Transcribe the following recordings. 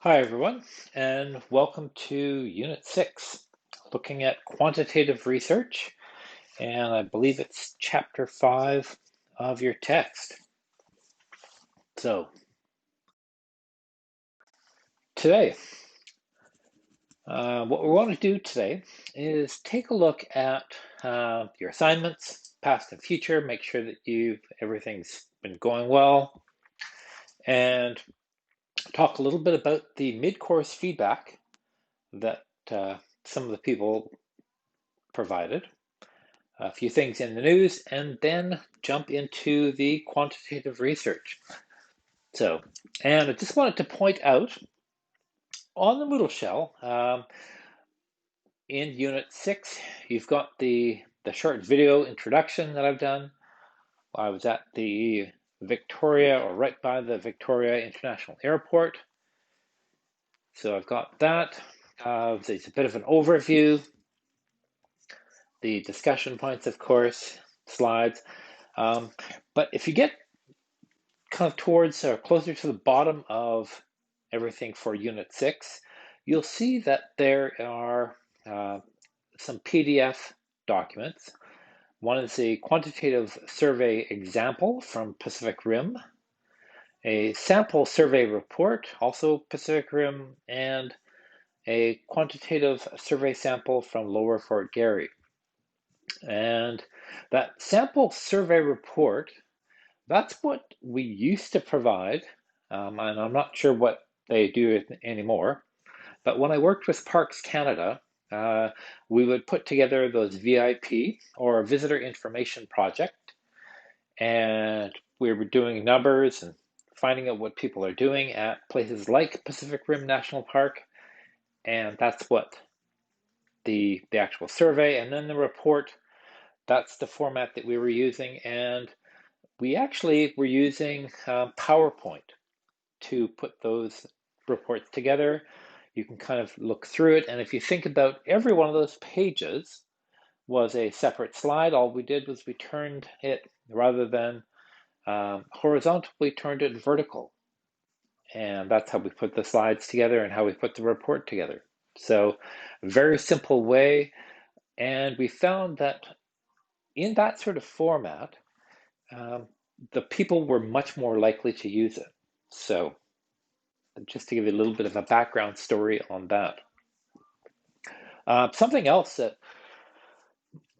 Hi, everyone, and welcome to Unit 6, looking at quantitative research, and I believe it's Chapter 5 of your text. So, today, what we want to do today is take a look at your assignments, past and future, make sure that everything's been going well, and talk a little bit about the mid-course feedback that some of the people provided. A few things in the news, and then jump into the quantitative research. And I just wanted to point out on the Moodle shell, in Unit 6, you've got the short video introduction that I've done. I was at the Victoria, or right by the Victoria International Airport. So I've got that. It's a bit of an overview. The discussion points, of course, slides. But if you get kind of towards or closer to the bottom of everything for Unit 6, you'll see that there are some PDF documents. One is a quantitative survey example from Pacific Rim, a sample survey report, also Pacific Rim, and a quantitative survey sample from Lower Fort Garry. And that sample survey report, that's what we used to provide, and I'm not sure what they do anymore, but when I worked with Parks Canada, we would put together those VIP, or Visitor Information Project, and we were doing numbers and finding out what people are doing at places like Pacific Rim National Park, and that's what the actual survey, and then the report, that's the format that we were using, and we actually were using PowerPoint to put those reports together. You can kind of look through it, and if you think about every one of those pages was a separate slide, all we did was we turned it, rather than horizontal, we turned it vertical. And that's how we put the slides together and how we put the report together. So, a very simple way, and we found that in that sort of format, the people were much more likely to use it. So, just to give you a little bit of a background story on that. Something else that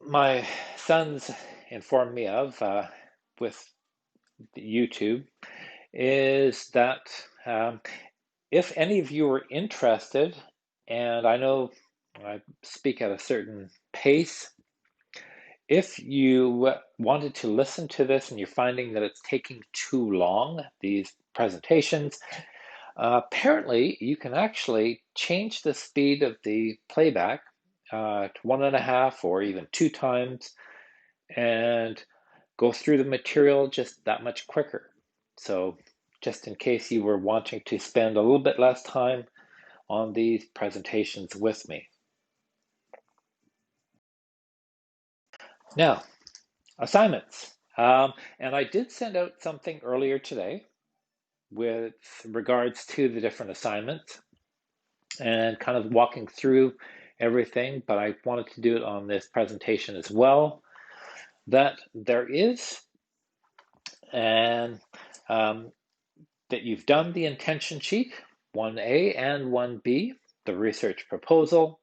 my sons informed me of with YouTube is that if any of you are interested, and I know I speak at a certain pace, if you wanted to listen to this and you're finding that it's taking too long, these presentations, apparently you can actually change the speed of the playback to 1.5 or even 2 times, and go through the material just that much quicker. So just in case you were wanting to spend a little bit less time on these presentations with me. Now, assignments. And I did send out something earlier today with regards to the different assignments and kind of walking through everything, but I wanted to do it on this presentation as well, that there is, and that you've done the intention sheet, 1A and 1B, the research proposal.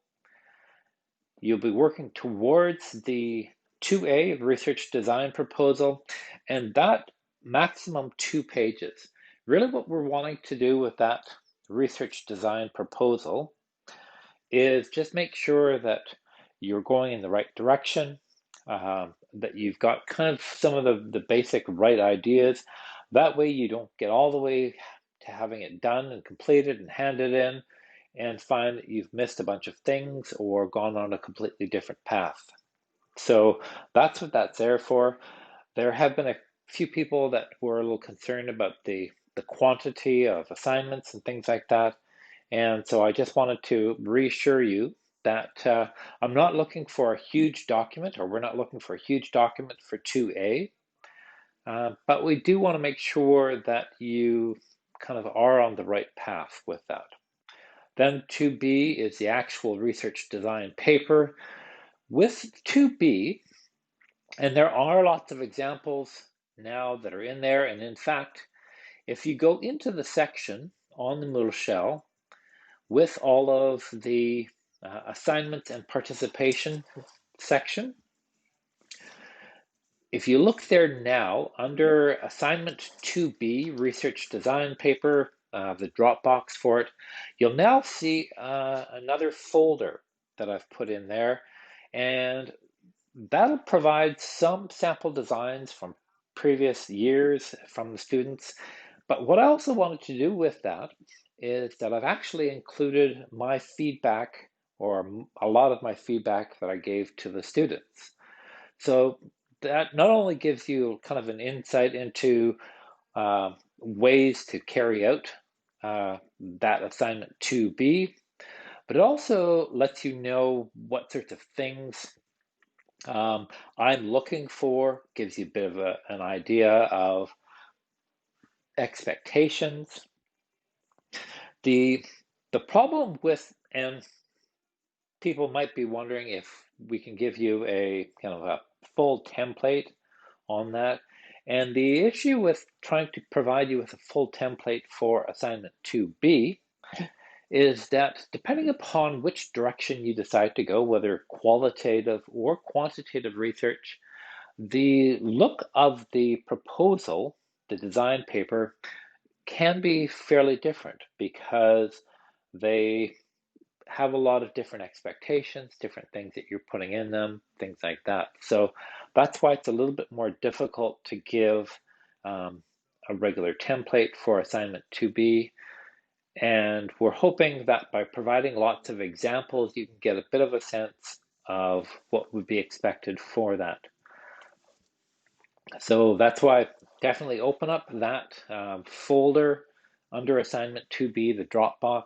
You'll be working towards the 2A, research design proposal, and that maximum 2 pages. Really what we're wanting to do with that research design proposal is just make sure that you're going in the right direction, that you've got kind of some of the basic right ideas. That way you don't get all the way to having it done and completed and handed in and find that you've missed a bunch of things or gone on a completely different path. So that's what that's there for. There have been a few people that were a little concerned about the quantity of assignments and things like that. And so I just wanted to reassure you that I'm not looking for a huge document, or we're not looking for a huge document for 2A, but we do want to make sure that you kind of are on the right path with that. Then 2B is the actual research design paper. With 2B, and there are lots of examples now that are in there, and in fact, if you go into the section on the Moodle shell with all of the assignments and participation section, if you look there now under assignment 2B, research design paper, the Dropbox for it, you'll now see another folder that I've put in there, and that'll provide some sample designs from previous years from the students. But what I also wanted to do with that is that I've actually included my feedback, or a lot of my feedback that I gave to the students. So that not only gives you kind of an insight into ways to carry out that assignment 2B, but it also lets you know what sorts of things I'm looking for, gives you a bit of an idea of expectations. The problem with, and people might be wondering if we can give you a kind of a full template on that. And the issue with trying to provide you with a full template for assignment 2B is that depending upon which direction you decide to go, whether qualitative or quantitative research, the look of the proposal, the design paper, can be fairly different because they have a lot of different expectations, different things that you're putting in them, things like that. So that's why it's a little bit more difficult to give a regular template for assignment 2B. And we're hoping that by providing lots of examples, you can get a bit of a sense of what would be expected for that. So that's why definitely open up that folder under assignment 2B, the Dropbox,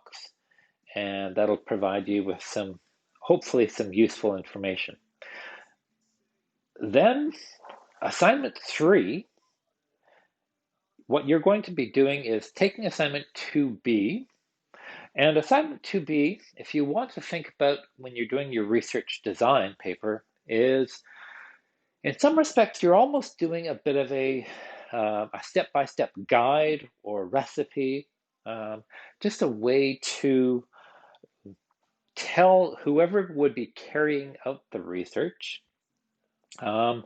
and that'll provide you with some, hopefully some useful information. Then assignment 3, what you're going to be doing is taking assignment 2B, and assignment 2B, if you want to think about when you're doing your research design paper, is in some respects you're almost doing a bit of a step-by-step guide or recipe, just a way to tell whoever would be carrying out the research all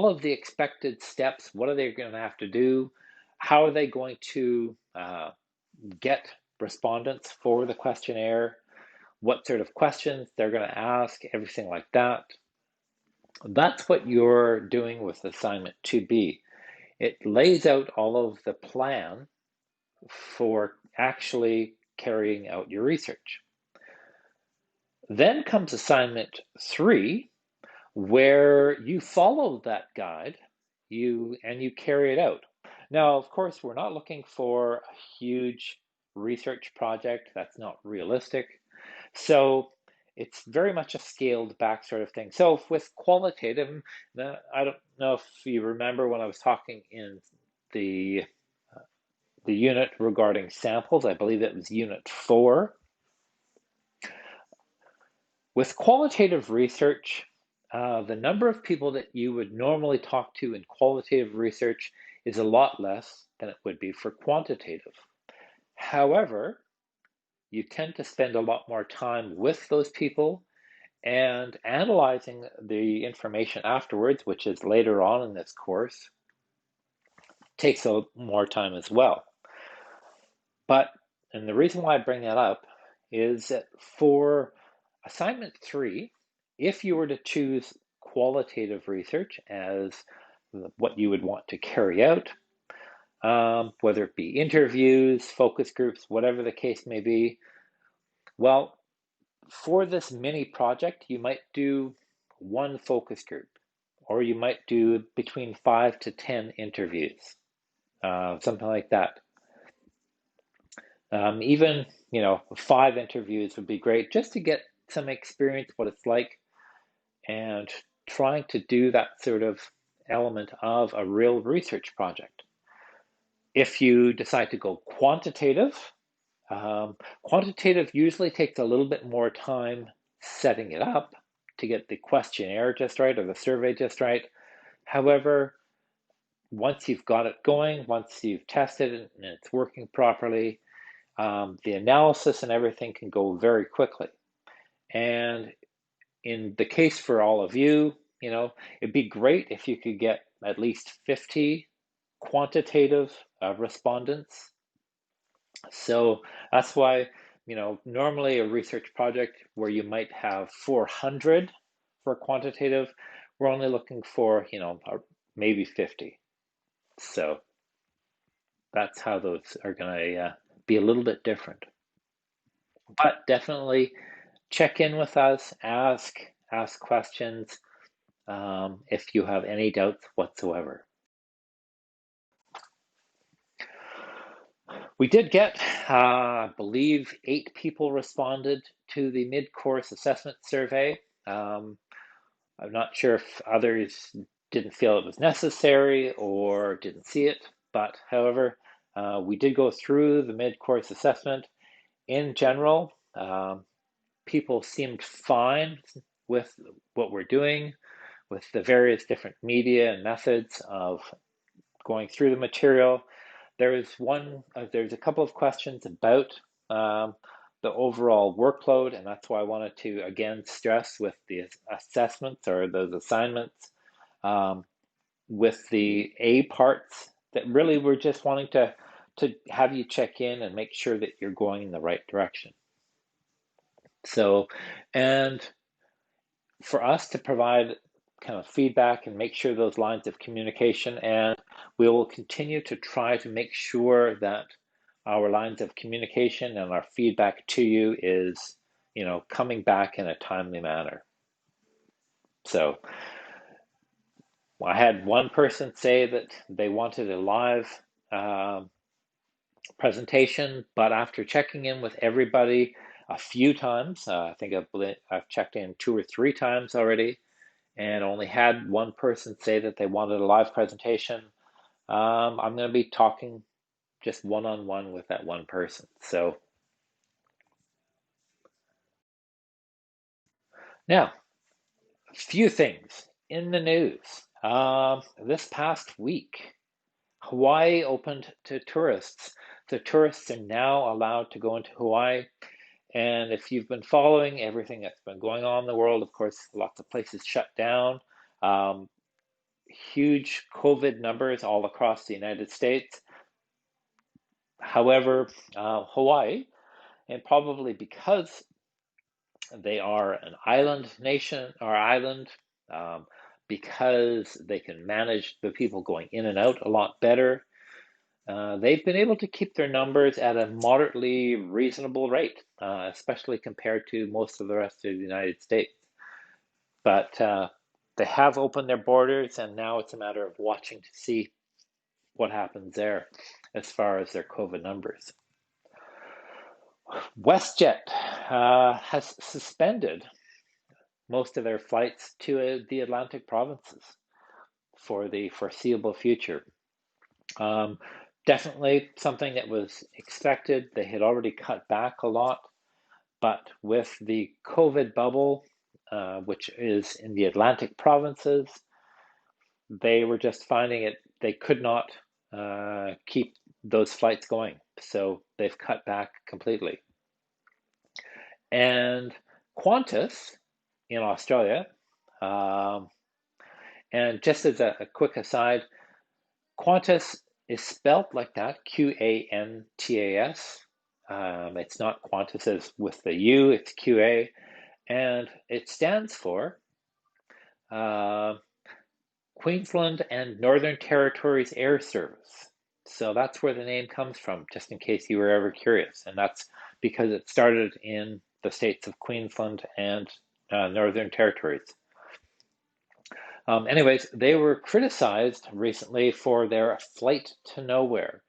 of the expected steps. What are they going to have to do? How are they going to get respondents for the questionnaire? What sort of questions they're going to ask, everything like that. That's what you're doing with assignment 2B. It lays out all of the plan for actually carrying out your research. Then comes assignment 3, where you follow that guide and you carry it out. Now, of course, we're not looking for a huge research project. That's not realistic. So it's very much a scaled back sort of thing. So with qualitative, I don't know if you remember when I was talking in the unit regarding samples, I believe it was unit 4. With qualitative research, the number of people that you would normally talk to in qualitative research is a lot less than it would be for quantitative. However, you tend to spend a lot more time with those people and analyzing the information afterwards, which is later on in this course, takes more time as well. And the reason why I bring that up is that for assignment 3, if you were to choose qualitative research as what you would want to carry out, whether it be interviews, focus groups, whatever the case may be, well, for this mini project, you might do one focus group, or you might do between 5 to 10 interviews, something like that. Even 5 interviews would be great just to get some experience what it's like and trying to do that sort of element of a real research project. If you decide to go quantitative, Quantitative usually takes a little bit more time setting it up to get the questionnaire just right or the survey just right. However, once you've got it going, once you've tested it and it's working properly, the analysis and everything can go very quickly. And in the case for all of you, it'd be great if you could get at least 50 quantitative respondents. So that's why, normally a research project where you might have 400 for quantitative, we're only looking for, maybe 50. So that's how those are going to be a little bit different. But definitely check in with us, ask questions if you have any doubts whatsoever. We did get, I believe, 8 people responded to the mid-course assessment survey. I'm not sure if others didn't feel it was necessary or didn't see it, but however, we did go through the mid-course assessment. In general, people seemed fine with what we're doing, with the various different media and methods of going through the material. There's a couple of questions about the overall workload, and that's why I wanted to again stress with the assessments or those assignments with the A parts that really we're just wanting to have you check in and make sure that you're going in the right direction. So, and for us to provide kind of feedback and make sure those lines of communication, and we will continue to try to make sure that our lines of communication and our feedback to you is, coming back in a timely manner. So I had one person say that they wanted a live presentation, but after checking in with everybody a few times, I think I've checked in 2 or 3 times already, and only had one person say that they wanted a live presentation. I'm going to be talking just one-on-one with that one person. So now, a few things in the news. This past week, Hawaii opened to tourists. So tourists are now allowed to go into Hawaii. And if you've been following everything that's been going on in the world, of course, lots of places shut down. Huge COVID numbers all across the United States. However, Hawaii, and probably because they are an island nation or island, because they can manage the people going in and out a lot better, they've been able to keep their numbers at a moderately reasonable rate, especially compared to most of the rest of the United States. But they have opened their borders, and now it's a matter of watching to see what happens there as far as their COVID numbers. WestJet has suspended most of their flights to the Atlantic provinces for the foreseeable future. Definitely something that was expected. They had already cut back a lot, but with the COVID bubble, which is in the Atlantic provinces, they were just finding it, they could not keep those flights going. So they've cut back completely. And Qantas in Australia, and just as a quick aside, Qantas is spelt like that, Q-A-N-T-A-S. It's not Qantas as with the U, it's Q-A, and it stands for Queensland and Northern Territories Air Service. So that's where the name comes from, just in case you were ever curious. And that's because it started in the states of Queensland and Northern Territories. Anyways, they were criticized recently for their flight to nowhere.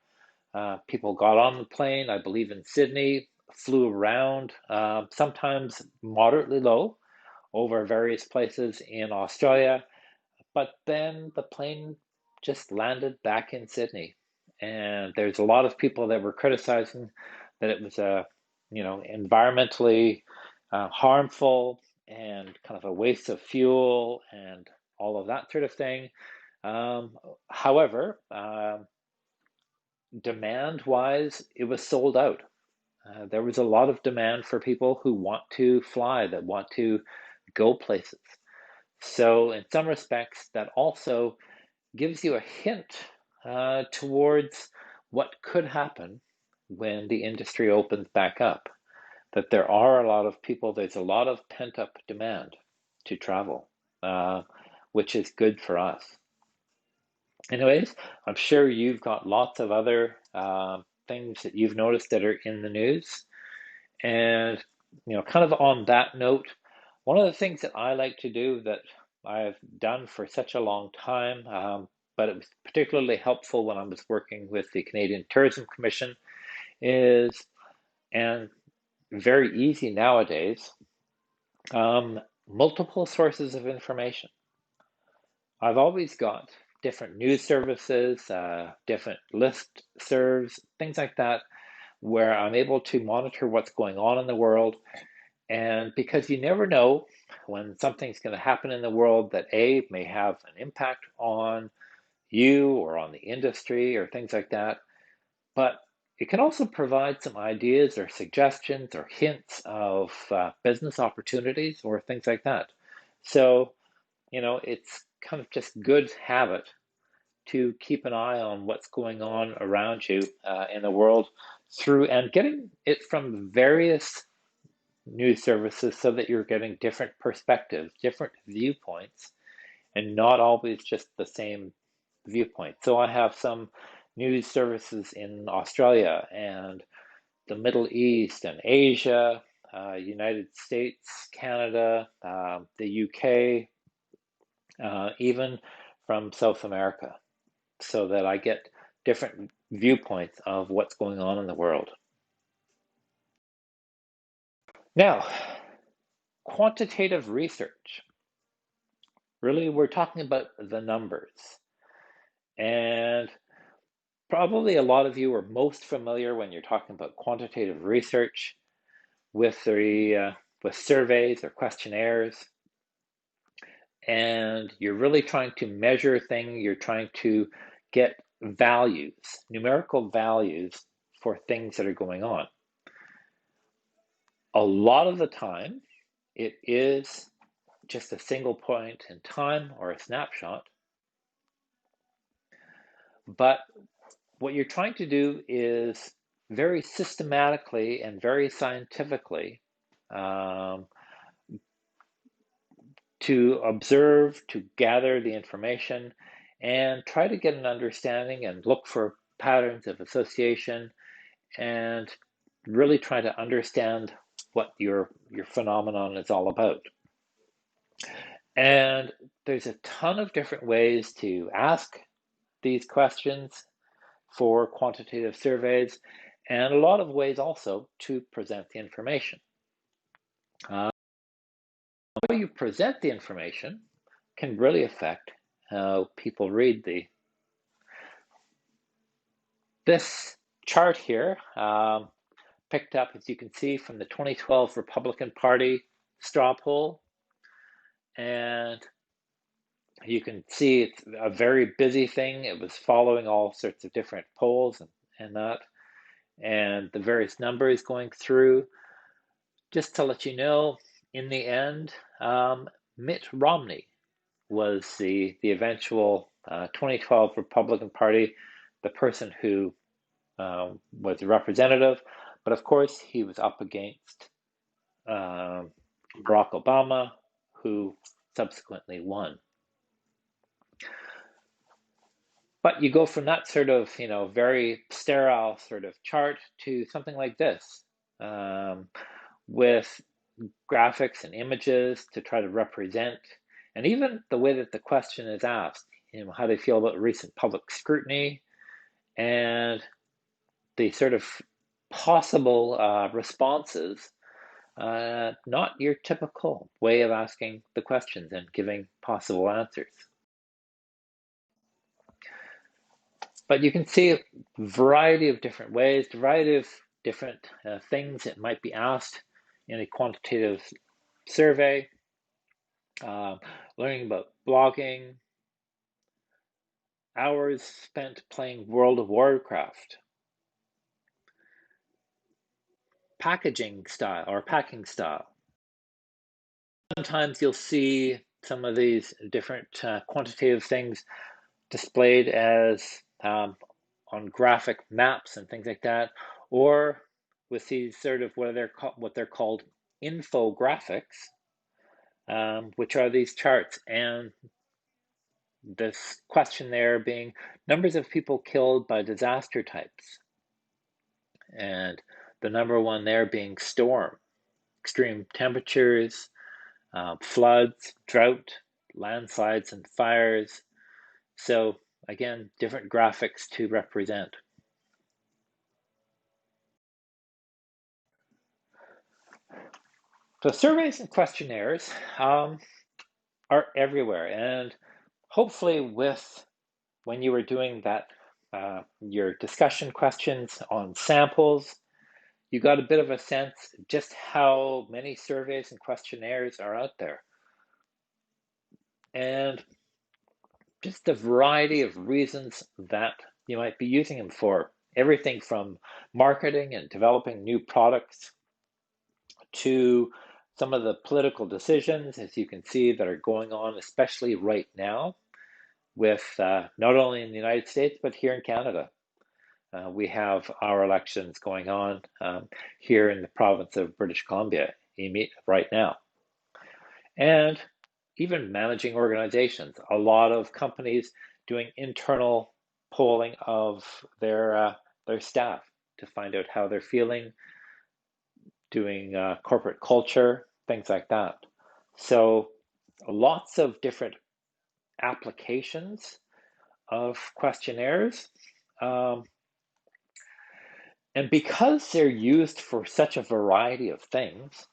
People got on the plane, I believe in Sydney, flew around, sometimes moderately low, over various places in Australia, but then the plane just landed back in Sydney. And there's a lot of people that were criticizing that it was environmentally harmful and kind of a waste of fuel and all of that sort of thing. However, demand-wise, it was sold out. There was a lot of demand for people who want to fly, that want to go places. So in some respects, that also gives you a hint towards what could happen when the industry opens back up. That there are a lot of people, there's a lot of pent-up demand to travel, which is good for us. Anyways, I'm sure you've got lots of other things that you've noticed that are in the news. And, kind of on that note, one of the things that I like to do that I've done for such a long time, but it was particularly helpful when I was working with the Canadian Tourism Commission, is, and very easy nowadays, multiple sources of information. I've always got different news services, different list serves, things like that, where I'm able to monitor what's going on in the world. And because you never know when something's going to happen in the world that A, may have an impact on you or on the industry or things like that, but it can also provide some ideas or suggestions or hints of business opportunities or things like that. So, it's kind of just good habit to keep an eye on what's going on around you in the world through and getting it from various news services so that you're getting different perspectives, different viewpoints, and not always just the same viewpoint. So I have some news services in Australia and the Middle East and Asia, United States, Canada, the UK, even from South America, so that I get different viewpoints of what's going on in the world. Now, quantitative research. Really, we're talking about the numbers. And probably a lot of you are most familiar when you're talking about quantitative research with surveys or questionnaires. And you're really trying to measure things, you're trying to get values, numerical values for things that are going on. A lot of the time, it is just a single point in time or a snapshot. But what you're trying to do is very systematically and very scientifically to observe, to gather the information, and try to get an understanding and look for patterns of association and really try to understand what your phenomenon is all about. And there's a ton of different ways to ask these questions for quantitative surveys, and a lot of ways also to present the information. How you present the information can really affect how people read this chart here, picked up, as you can see, from the 2012 Republican Party straw poll. And you can see it's a very busy thing. It was following all sorts of different polls and that, and the various numbers going through. Just to let you know, in the end, Mitt Romney was the eventual 2012 Republican Party, the person who was the representative. But of course, he was up against Barack Obama, who subsequently won. But you go from that sort of, very sterile sort of chart to something like this, with graphics and images to try to represent, and even the way that the question is asked, how they feel about recent public scrutiny and the sort of possible responses, not your typical way of asking the questions and giving possible answers. But you can see a variety of different ways, a variety of different things that might be asked in a quantitative survey, learning about blogging, hours spent playing World of Warcraft, packaging style or packing style. Sometimes you'll see some of these different quantitative things displayed as on graphic maps and things like that, or with these sort of what they're called infographics, which are these charts, and this question there being numbers of people killed by disaster types, and the number one there being storm, extreme temperatures, floods, drought, landslides, and fires. So again, different graphics to represent. So surveys and questionnaires are everywhere, and hopefully when you were doing that, your discussion questions on samples, you got a bit of a sense just how many surveys and questionnaires are out there. And just the variety of reasons that you might be using them for. Everything from marketing and developing new products to some of the political decisions, as you can see, that are going on, especially right now, with not only in the United States, but here in Canada. We have our elections going on here in the province of British Columbia right now. And even managing organizations, a lot of companies doing internal polling of their staff to find out how they're feeling, doing corporate culture, things like that. So lots of different applications of questionnaires. And because they're used for such a variety of things,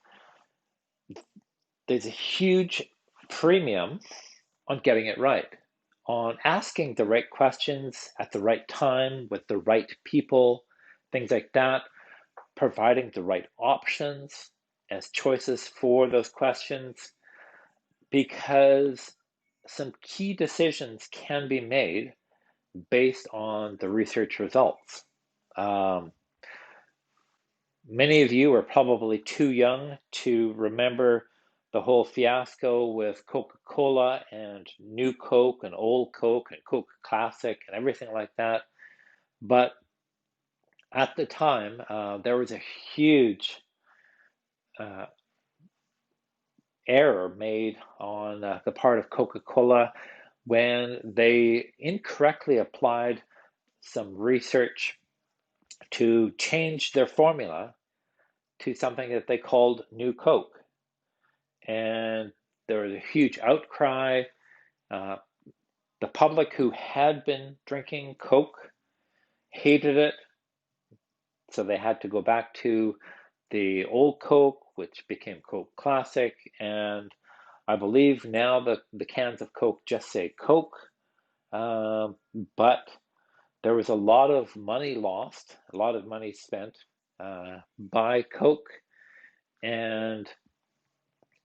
there's a huge premium on getting it right, on asking the right questions at the right time with the right people, things like that, providing the right options as choices for those questions, because some key decisions can be made based on the research results. Many of you are probably too young to remember the whole fiasco with Coca-Cola and New Coke and Old Coke and Coke Classic and everything like that. But at the time, there was a huge error made on the part of Coca-Cola when they incorrectly applied some research to change their formula to something that they called New Coke. And there was a huge outcry. The public who had been drinking Coke hated it, so they had to go back to the old Coke, which became Coke Classic, and I believe now that the cans of Coke just say Coke, but there was a lot of money lost, a lot of money spent by Coke, and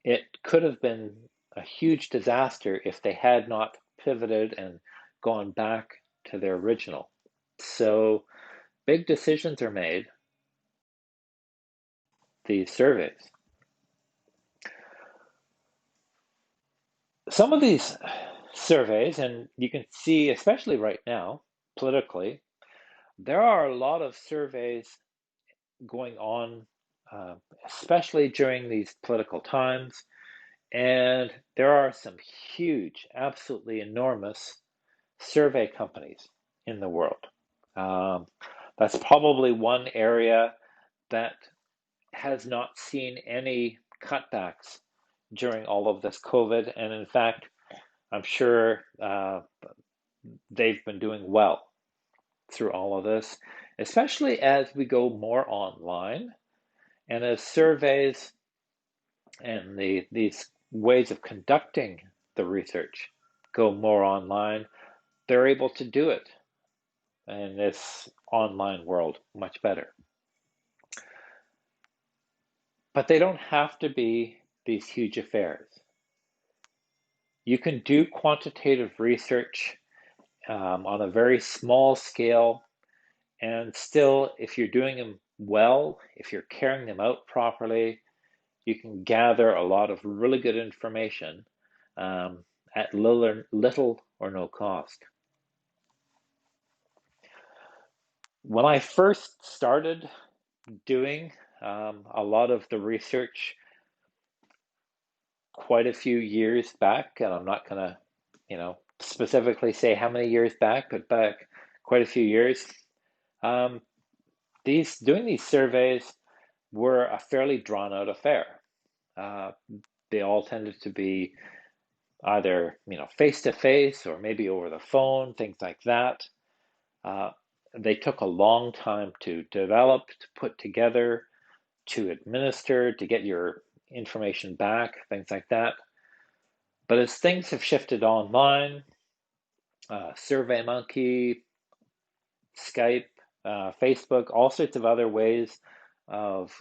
it could have been a huge disaster if they had not pivoted and gone back to their original. So big decisions are made, these surveys. Some of these surveys, and you can see, especially right now, politically, there are a lot of surveys going on, especially during these political times. And there are some huge, absolutely enormous survey companies in the world. That's probably one area that has not seen any cutbacks during all of this COVID. And in fact, I'm sure they've been doing well through all of this, especially as we go more online and as surveys and these ways of conducting the research go more online, they're able to do it in this online world much better. But they don't have to be these huge affairs. You can do quantitative research on a very small scale, and still, if you're doing them well, if you're carrying them out properly, you can gather a lot of really good information at little or no cost. When I first started doing a lot of the research quite a few years back, and I'm not going to, specifically say how many years back, but back quite a few years, um, doing these surveys were a fairly drawn out affair. They all tended to be either face to face or maybe over the phone, things like that. They took a long time to develop, to put together, to administer, to get your information back, things like that. But as things have shifted online, SurveyMonkey, Skype, Facebook, all sorts of other ways of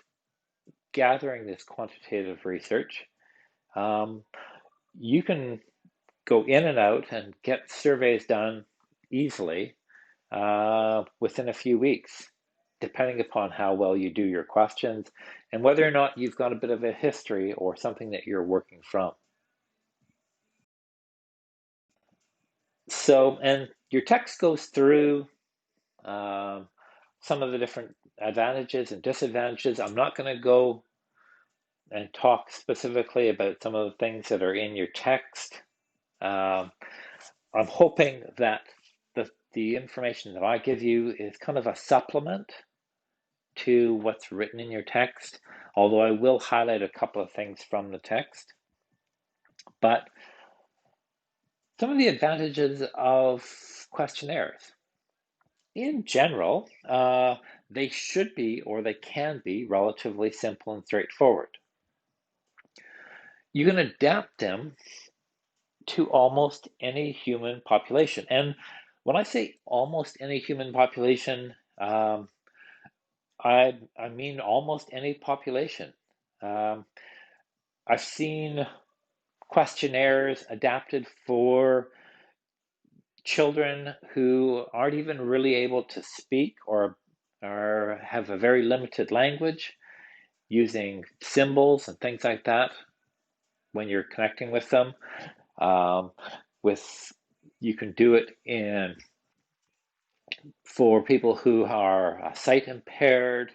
gathering this quantitative research, you can go in and out and get surveys done easily within a few weeks, depending upon how well you do your questions and whether or not you've got a bit of a history or something that you're working from. So, and your text goes through some of the different advantages and disadvantages. I'm not going to go and talk specifically about some of the things that are in your text. I'm hoping that the information that I give you is kind of a supplement to what's written in your text, although I will highlight a couple of things from the text. But some of the advantages of questionnaires. In general, they should be, or they can be, relatively simple and straightforward. You can adapt them to almost any human population. And when I say almost any human population, I mean almost any population. I've seen questionnaires adapted for children who aren't even really able to speak or have a very limited language, using symbols and things like that when you're connecting with them. You can do it for people who are sight impaired,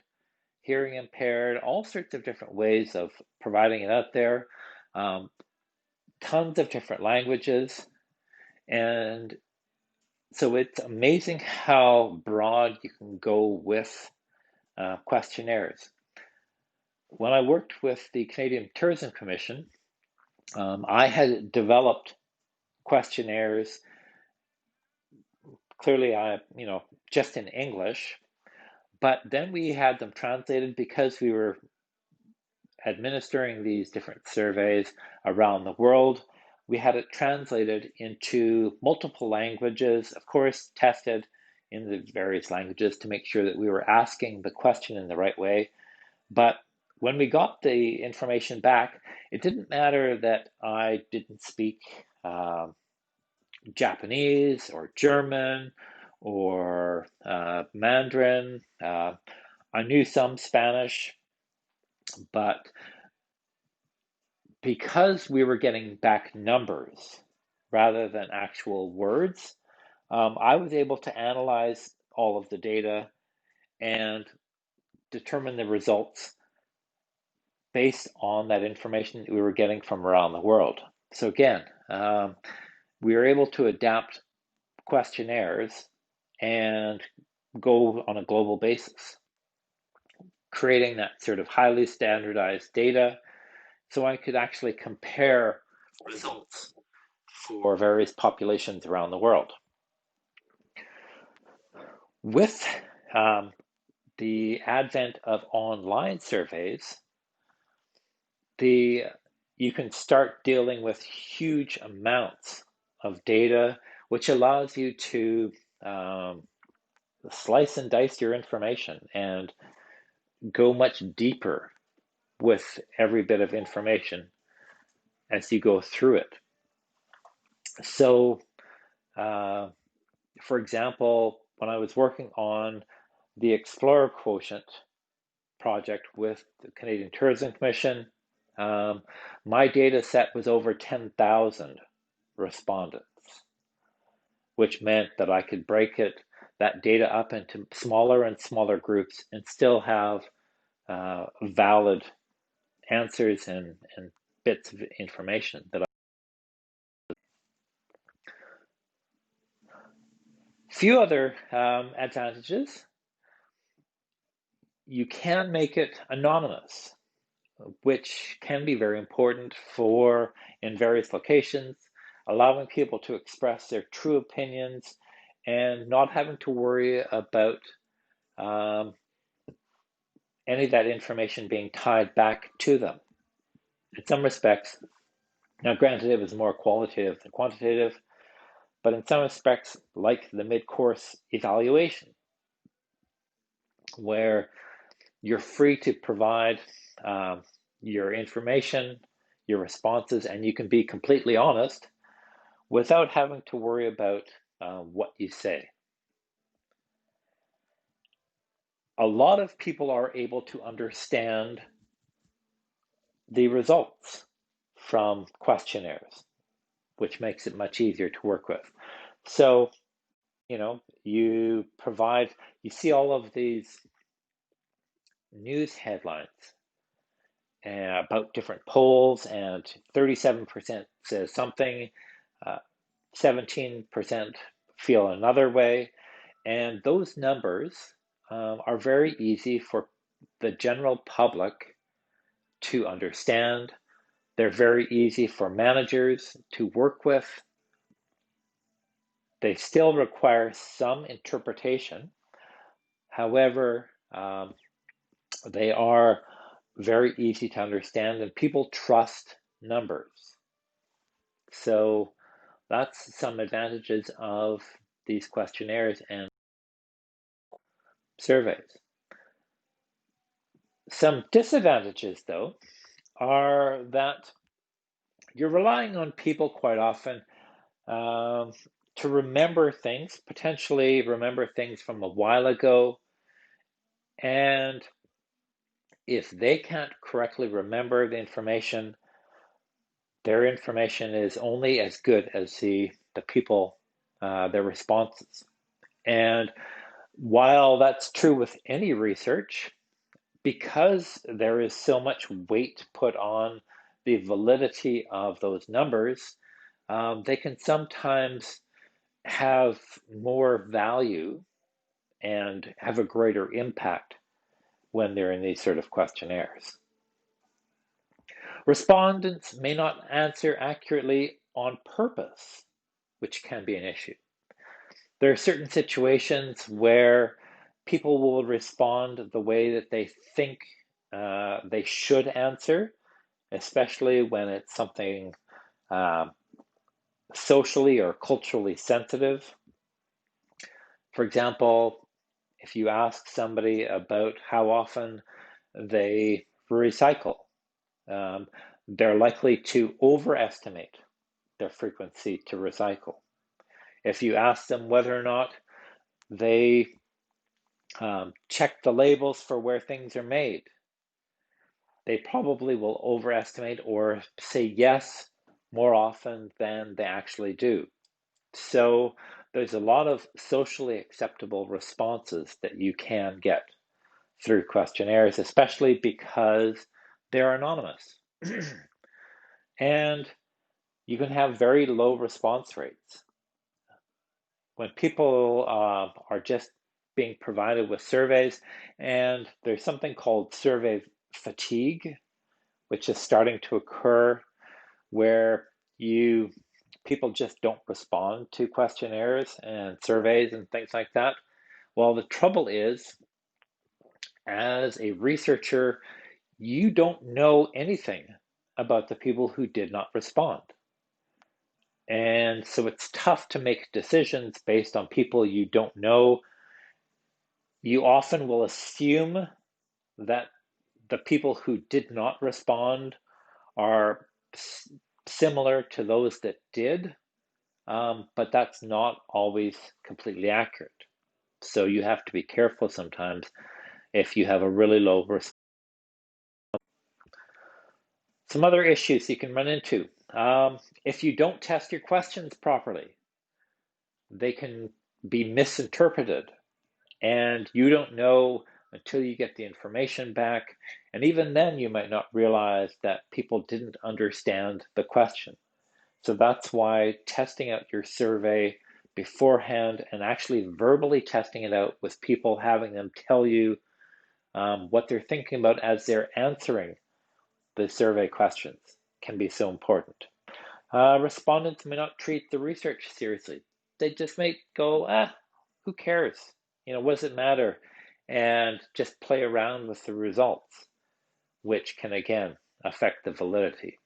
hearing impaired, all sorts of different ways of providing it out there. Tons of different languages. And so it's amazing how broad you can go with questionnaires. When I worked with the Canadian Tourism Commission, I had developed questionnaires, clearly just in English, but then we had them translated because we were administering these different surveys around the world. We had it translated into multiple languages, of course, tested in the various languages to make sure that we were asking the question in the right way. But when we got the information back, it didn't matter that I didn't speak Japanese or German or Mandarin. I knew some Spanish, but because we were getting back numbers rather than actual words, I was able to analyze all of the data and determine the results based on that information that we were getting from around the world. So again, we were able to adapt questionnaires and go on a global basis, creating that sort of highly standardized data so I could actually compare results for various populations around the world. With the advent of online surveys, you can start dealing with huge amounts of data, which allows you to slice and dice your information and go much deeper with every bit of information as you go through it. So, for example, when I was working on the Explorer Quotient project with the Canadian Tourism Commission, my data set was over 10,000 respondents, which meant that I could break that data up into smaller and smaller groups and still have valid answers and bits of information that few other advantages. You can make it anonymous, which can be very important in various locations, allowing people to express their true opinions and not having to worry about any of that information being tied back to them. In some respects, now granted it was more qualitative than quantitative, but in some respects, like the mid-course evaluation, where you're free to provide your information, your responses, and you can be completely honest without having to worry about what you say. A lot of people are able to understand the results from questionnaires, which makes it much easier to work with. So, you see all of these news headlines about different polls, and 37% says something, 17% feel another way, and those numbers are very easy for the general public to understand. They're very easy for managers to work with. They still require some interpretation. However, they are very easy to understand, and people trust numbers. So that's some advantages of these questionnaires and surveys. Some disadvantages, though, are that you're relying on people quite often to remember things, potentially remember things from a while ago. And if they can't correctly remember the information, their information is only as good as the people, their responses. And while that's true with any research, because there is so much weight put on the validity of those numbers, they can sometimes have more value and have a greater impact when they're in these sort of questionnaires. Respondents may not answer accurately on purpose, which can be an issue. There are certain situations where people will respond the way that they think they should answer, especially when it's something socially or culturally sensitive. For example, if you ask somebody about how often they recycle, they're likely to overestimate their frequency to recycle. If you ask them whether or not they check the labels for where things are made, they probably will overestimate or say yes more often than they actually do. So there's a lot of socially acceptable responses that you can get through questionnaires, especially because they're anonymous. And you can have very low response rates. When people are just being provided with surveys, and there's something called survey fatigue, which is starting to occur, where people just don't respond to questionnaires and surveys and things like that. Well, the trouble is, as a researcher, you don't know anything about the people who did not respond. And so it's tough to make decisions based on people you don't know. You often will assume that the people who did not respond are similar to those that did, but that's not always completely accurate. So you have to be careful sometimes if you have a really low response. Some other issues you can run into. If you don't test your questions properly, they can be misinterpreted, and you don't know until you get the information back. And even then, you might not realize that people didn't understand the question. So that's why testing out your survey beforehand and actually verbally testing it out with people, having them tell you what they're thinking about as they're answering the survey questions, can be so important. Respondents may not treat the research seriously. They just may go, who cares? What does it matter? And just play around with the results, which can, again, affect the validity.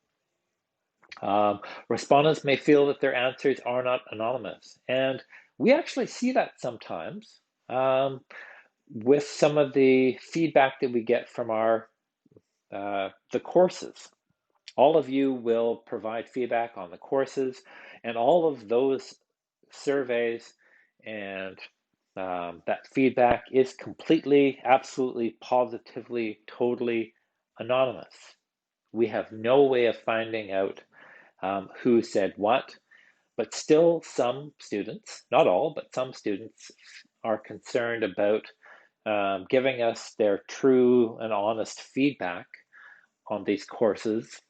Respondents may feel that their answers are not anonymous. And we actually see that sometimes with some of the feedback that we get from the courses. All of you will provide feedback on the courses, and all of those surveys and that feedback is completely, absolutely, positively, totally anonymous. We have no way of finding out who said what, but still some students, not all, but some students are concerned about giving us their true and honest feedback on these courses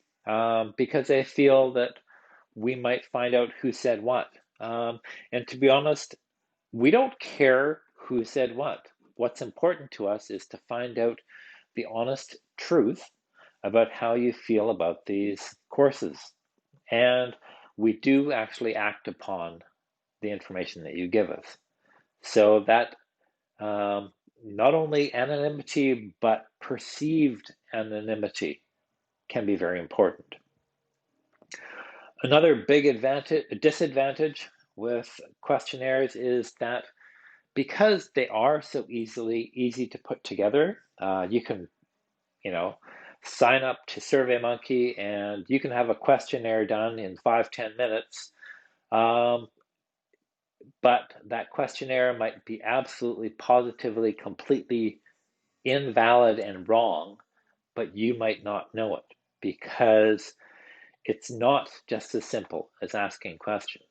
because they feel that we might find out who said what. And to be honest, we don't care who said what. What's important to us is to find out the honest truth about how you feel about these courses. And we do actually act upon the information that you give us. So that not only anonymity, but perceived anonymity can be very important. Another big disadvantage with questionnaires is that because they are so easy to put together, you can, sign up to SurveyMonkey and you can have a questionnaire done in 5-10 minutes. But that questionnaire might be absolutely, positively, completely invalid and wrong, but you might not know it because it's not just as simple as asking questions.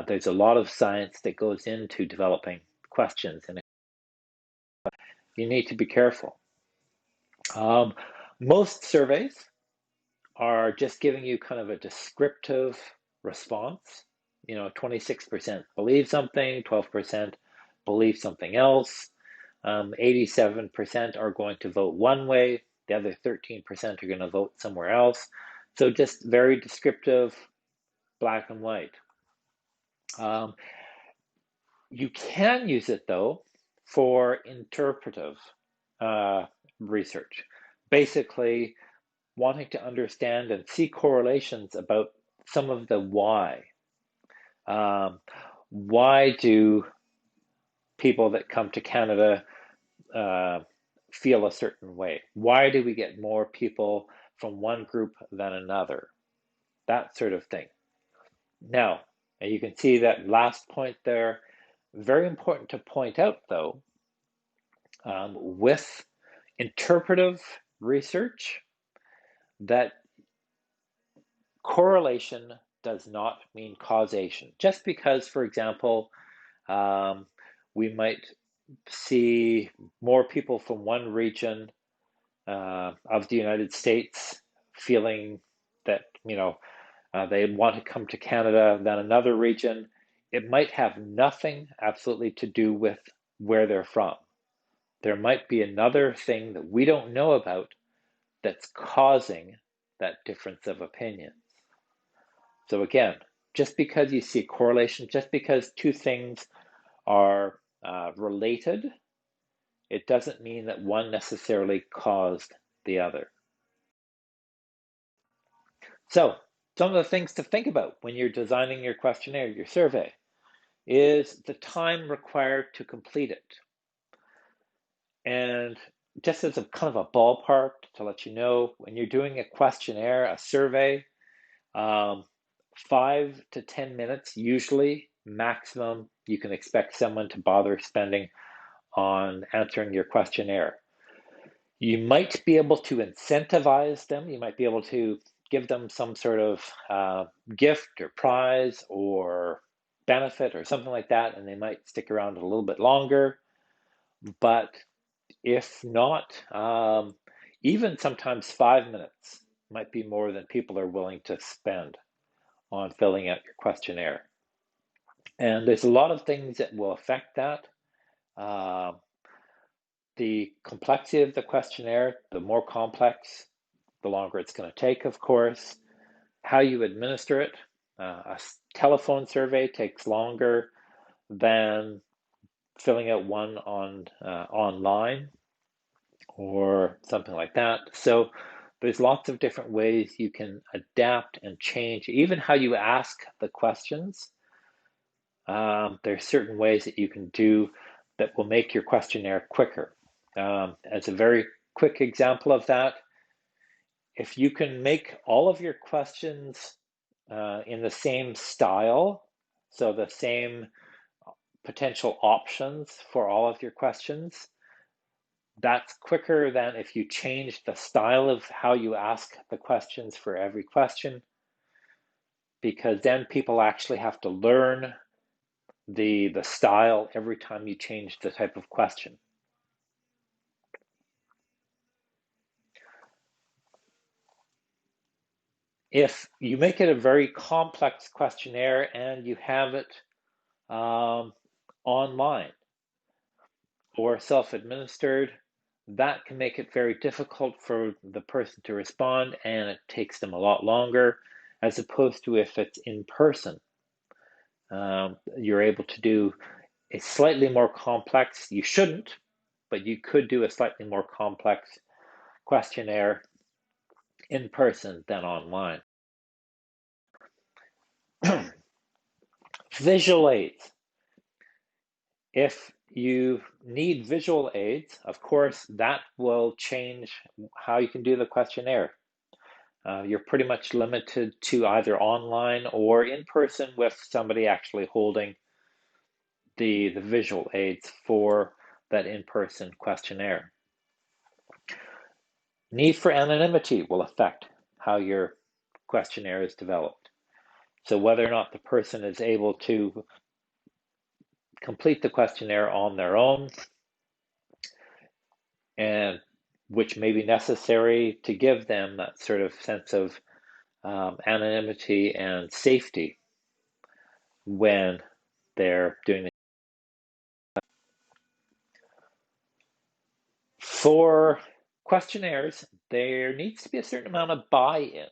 There's a lot of science that goes into developing questions, and you need to be careful. Most surveys are just giving you kind of a descriptive response. 26% believe something, 12% believe something else, 87% are going to vote one way, the other 13% are going to vote somewhere else. So just very descriptive, black and white. You can use it, though, for interpretive research. Basically, wanting to understand and see correlations about some of the why. Why do people that come to Canada feel a certain way? Why do we get more people from one group than another? That sort of thing. Now, you can see that last point there. Very important to point out, though, with interpretive research, that correlation does not mean causation. Just because, for example, we might see more people from one region of the United States feeling that, they want to come to Canada than another region. It might have nothing absolutely to do with where they're from. There might be another thing that we don't know about that's causing that difference of opinions. So again, just because you see correlation, just because two things are related, it doesn't mean that one necessarily caused the other. So some of the things to think about when you're designing your questionnaire, your survey, is the time required to complete it. And just as a kind of a ballpark to let you know, when you're doing a questionnaire, a survey, 5 to 10 minutes, usually maximum, you can expect someone to bother spending on answering your questionnaire. You might be able to incentivize them. You might be able to give them some sort of gift or prize or benefit or something like that, and they might stick around a little bit longer. But if not, even sometimes 5 minutes might be more than people are willing to spend on filling out your questionnaire. And there's a lot of things that will affect that. Uh, the complexity of the questionnaire, the more complex, the longer it's going to take, of course. How you administer it. A telephone survey takes longer than filling out one online or something like that. So there's lots of different ways you can adapt and change, even how you ask the questions. There's certain ways that you can do that will make your questionnaire quicker. As a very quick example of that, if you can make all of your questions in the same style, so the same potential options for all of your questions, that's quicker than if you change the style of how you ask the questions for every question, because then people actually have to learn the style every time you change the type of question. If you make it a very complex questionnaire and you have it online or self-administered, that can make it very difficult for the person to respond, and it takes them a lot longer, as opposed to if it's in person. You're able to do a slightly more complex, you shouldn't, but you could do a slightly more complex questionnaire in person than online. Visual aids. If you need visual aids, of course, that will change how you can do the questionnaire. You're pretty much limited to either online or in person with somebody actually holding the visual aids for that in-person questionnaire. Need for anonymity will affect how your questionnaire is developed. So whether or not the person is able to complete the questionnaire on their own, and which may be necessary to give them that sort of sense of anonymity and safety when they're doing it. For questionnaires, there needs to be a certain amount of buy-in,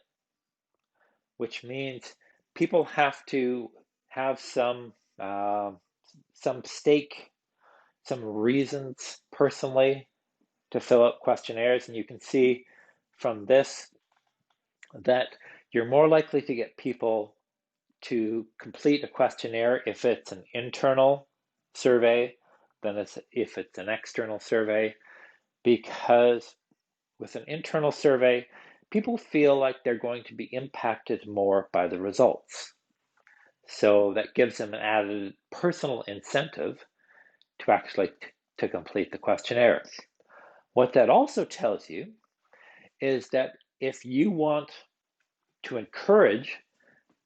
which means people have to have some stake, some reasons personally to fill out questionnaires. And you can see from this that you're more likely to get people to complete a questionnaire if it's an internal survey than if it's an external survey, because with an internal survey, people feel like they're going to be impacted more by the results. So that gives them an added personal incentive to actually to complete the questionnaire. What that also tells you is that if you want to encourage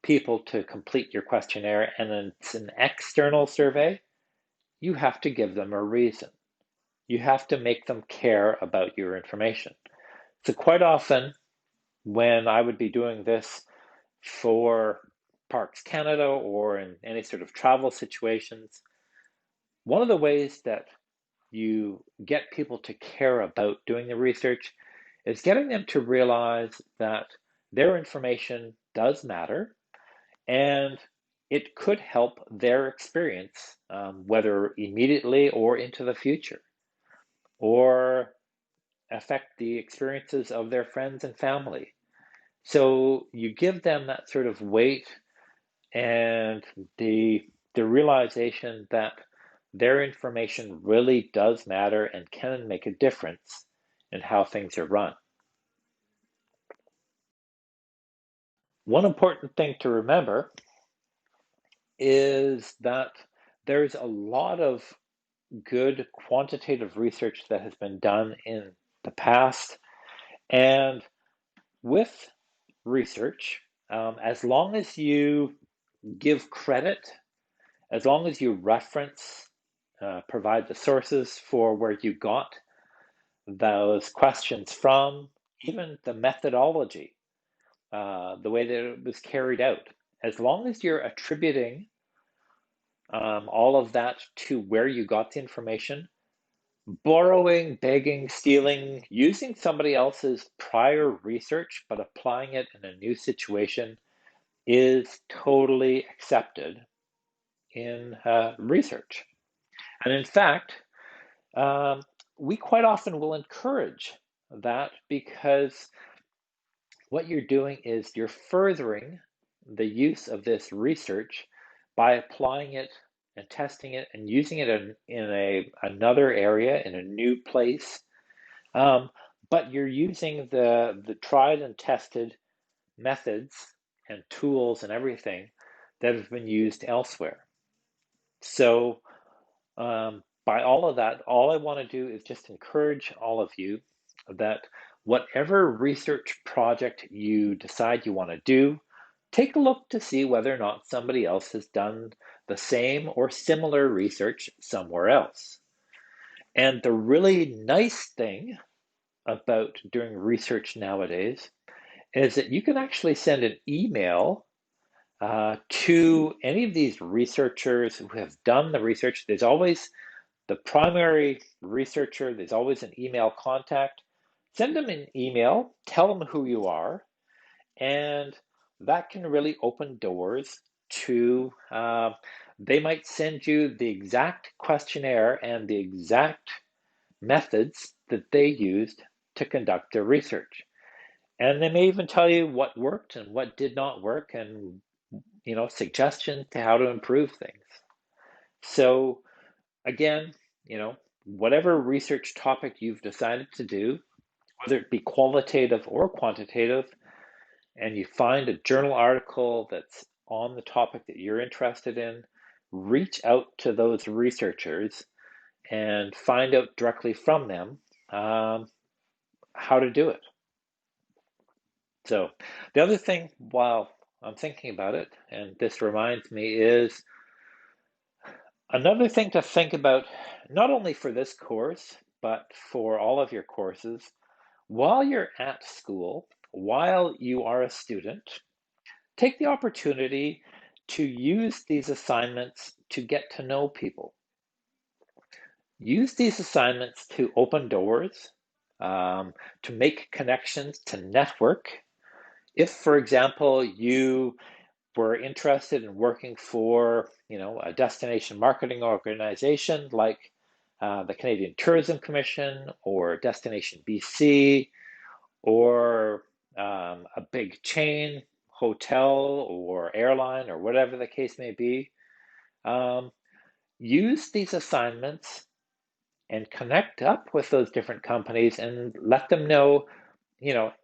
people to complete your questionnaire and it's an external survey, you have to give them a reason. You have to make them care about your information. So quite often when I would be doing this for Parks Canada or in any sort of travel situations, one of the ways that you get people to care about doing the research is getting them to realize that their information does matter and it could help their experience, whether immediately or into the future, or affect the experiences of their friends and family. So you give them that sort of weight and the realization that their information really does matter and can make a difference in how things are run. One important thing to remember is that there's a lot of good quantitative research that has been done in the past. And with research, as long as you give credit, as long as you reference, provide the sources for where you got those questions from, even the methodology, the way that it was carried out, as long as you're attributing all of that to where you got the information, borrowing, begging, stealing, using somebody else's prior research but applying it in a new situation is totally accepted in research. And in fact, we quite often will encourage that because what you're doing is you're furthering the use of this research by applying it and testing it and using it in another area, in a new place. But you're using the tried and tested methods and tools and everything that have been used elsewhere. So by all of that, all I want to do is just encourage all of you that whatever research project you decide you want to do, take a look to see whether or not somebody else has done the same or similar research somewhere else. And the really nice thing about doing research nowadays is that you can actually send an email to any of these researchers who have done the research. There's always the primary researcher, there's always an email contact. Send them an email, tell them who you are, and that can really open doors to, they might send you the exact questionnaire and the exact methods that they used to conduct their research. And they may even tell you what worked and what did not work and, suggestions to how to improve things. So again, whatever research topic you've decided to do, whether it be qualitative or quantitative, and you find a journal article that's on the topic that you're interested in, reach out to those researchers and find out directly from them how to do it. So the other thing, while I'm thinking about it, and this reminds me, is another thing to think about, not only for this course, but for all of your courses, while you're at school, while you are a student, take the opportunity to use these assignments to get to know people. Use these assignments to open doors, to make connections, to network. If, for example, you were interested in working for, a destination marketing organization like the Canadian Tourism Commission or Destination BC or a big chain, hotel or airline or whatever the case may be, use these assignments and connect up with those different companies and let them know,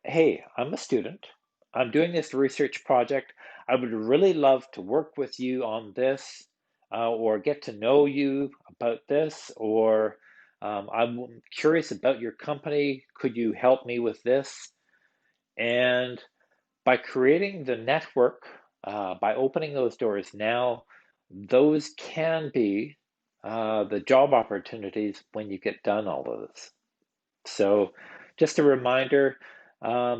hey, I'm a student. I'm doing this research project. I would really love to work with you on this or get to know you about this, or I'm curious about your company. Could you help me with this? And by creating the network, by opening those doors now, those can be the job opportunities when you get done all of this. So just a reminder,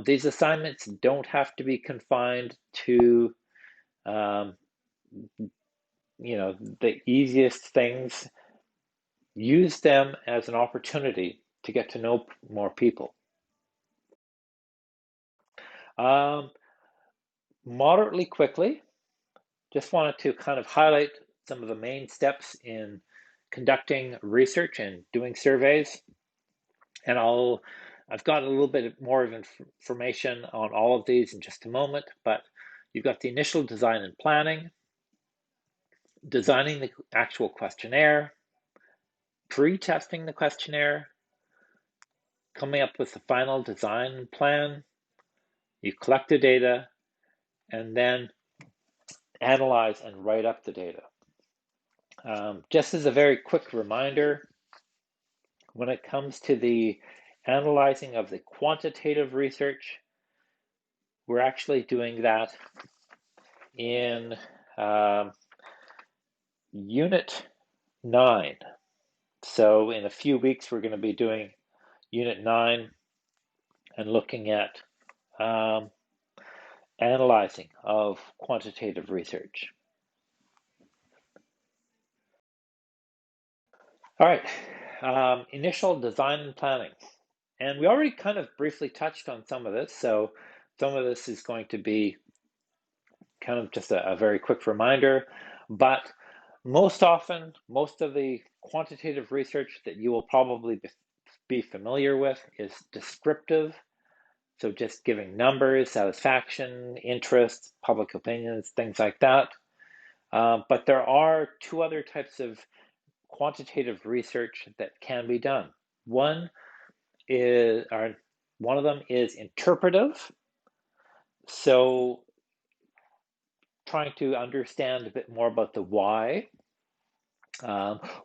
these assignments don't have to be confined to, the easiest things. Use them as an opportunity to get to know more people. Um, Moderately quickly, just wanted to kind of highlight some of the main steps in conducting research and doing surveys. And I've got a little bit more of information on all of these in just a moment, but you've got the initial design and planning, designing the actual questionnaire, pre-testing the questionnaire, coming up with the final design plan, you collect the data, and then analyze and write up the data. Just as a very quick reminder, when it comes to the analyzing of the quantitative research, we're actually doing that in Unit 9. So in a few weeks, we're going to be doing Unit 9 and looking at analyzing of quantitative research. All right, initial design and planning. And we already kind of briefly touched on some of this, so some of this is going to be kind of just a very quick reminder, but most often, most of the quantitative research that you will probably be familiar with is descriptive, so just giving numbers, satisfaction, interest, public opinions, things like that. But there are two other types of quantitative research that can be done. One of them is interpretive, so trying to understand a bit more about the why.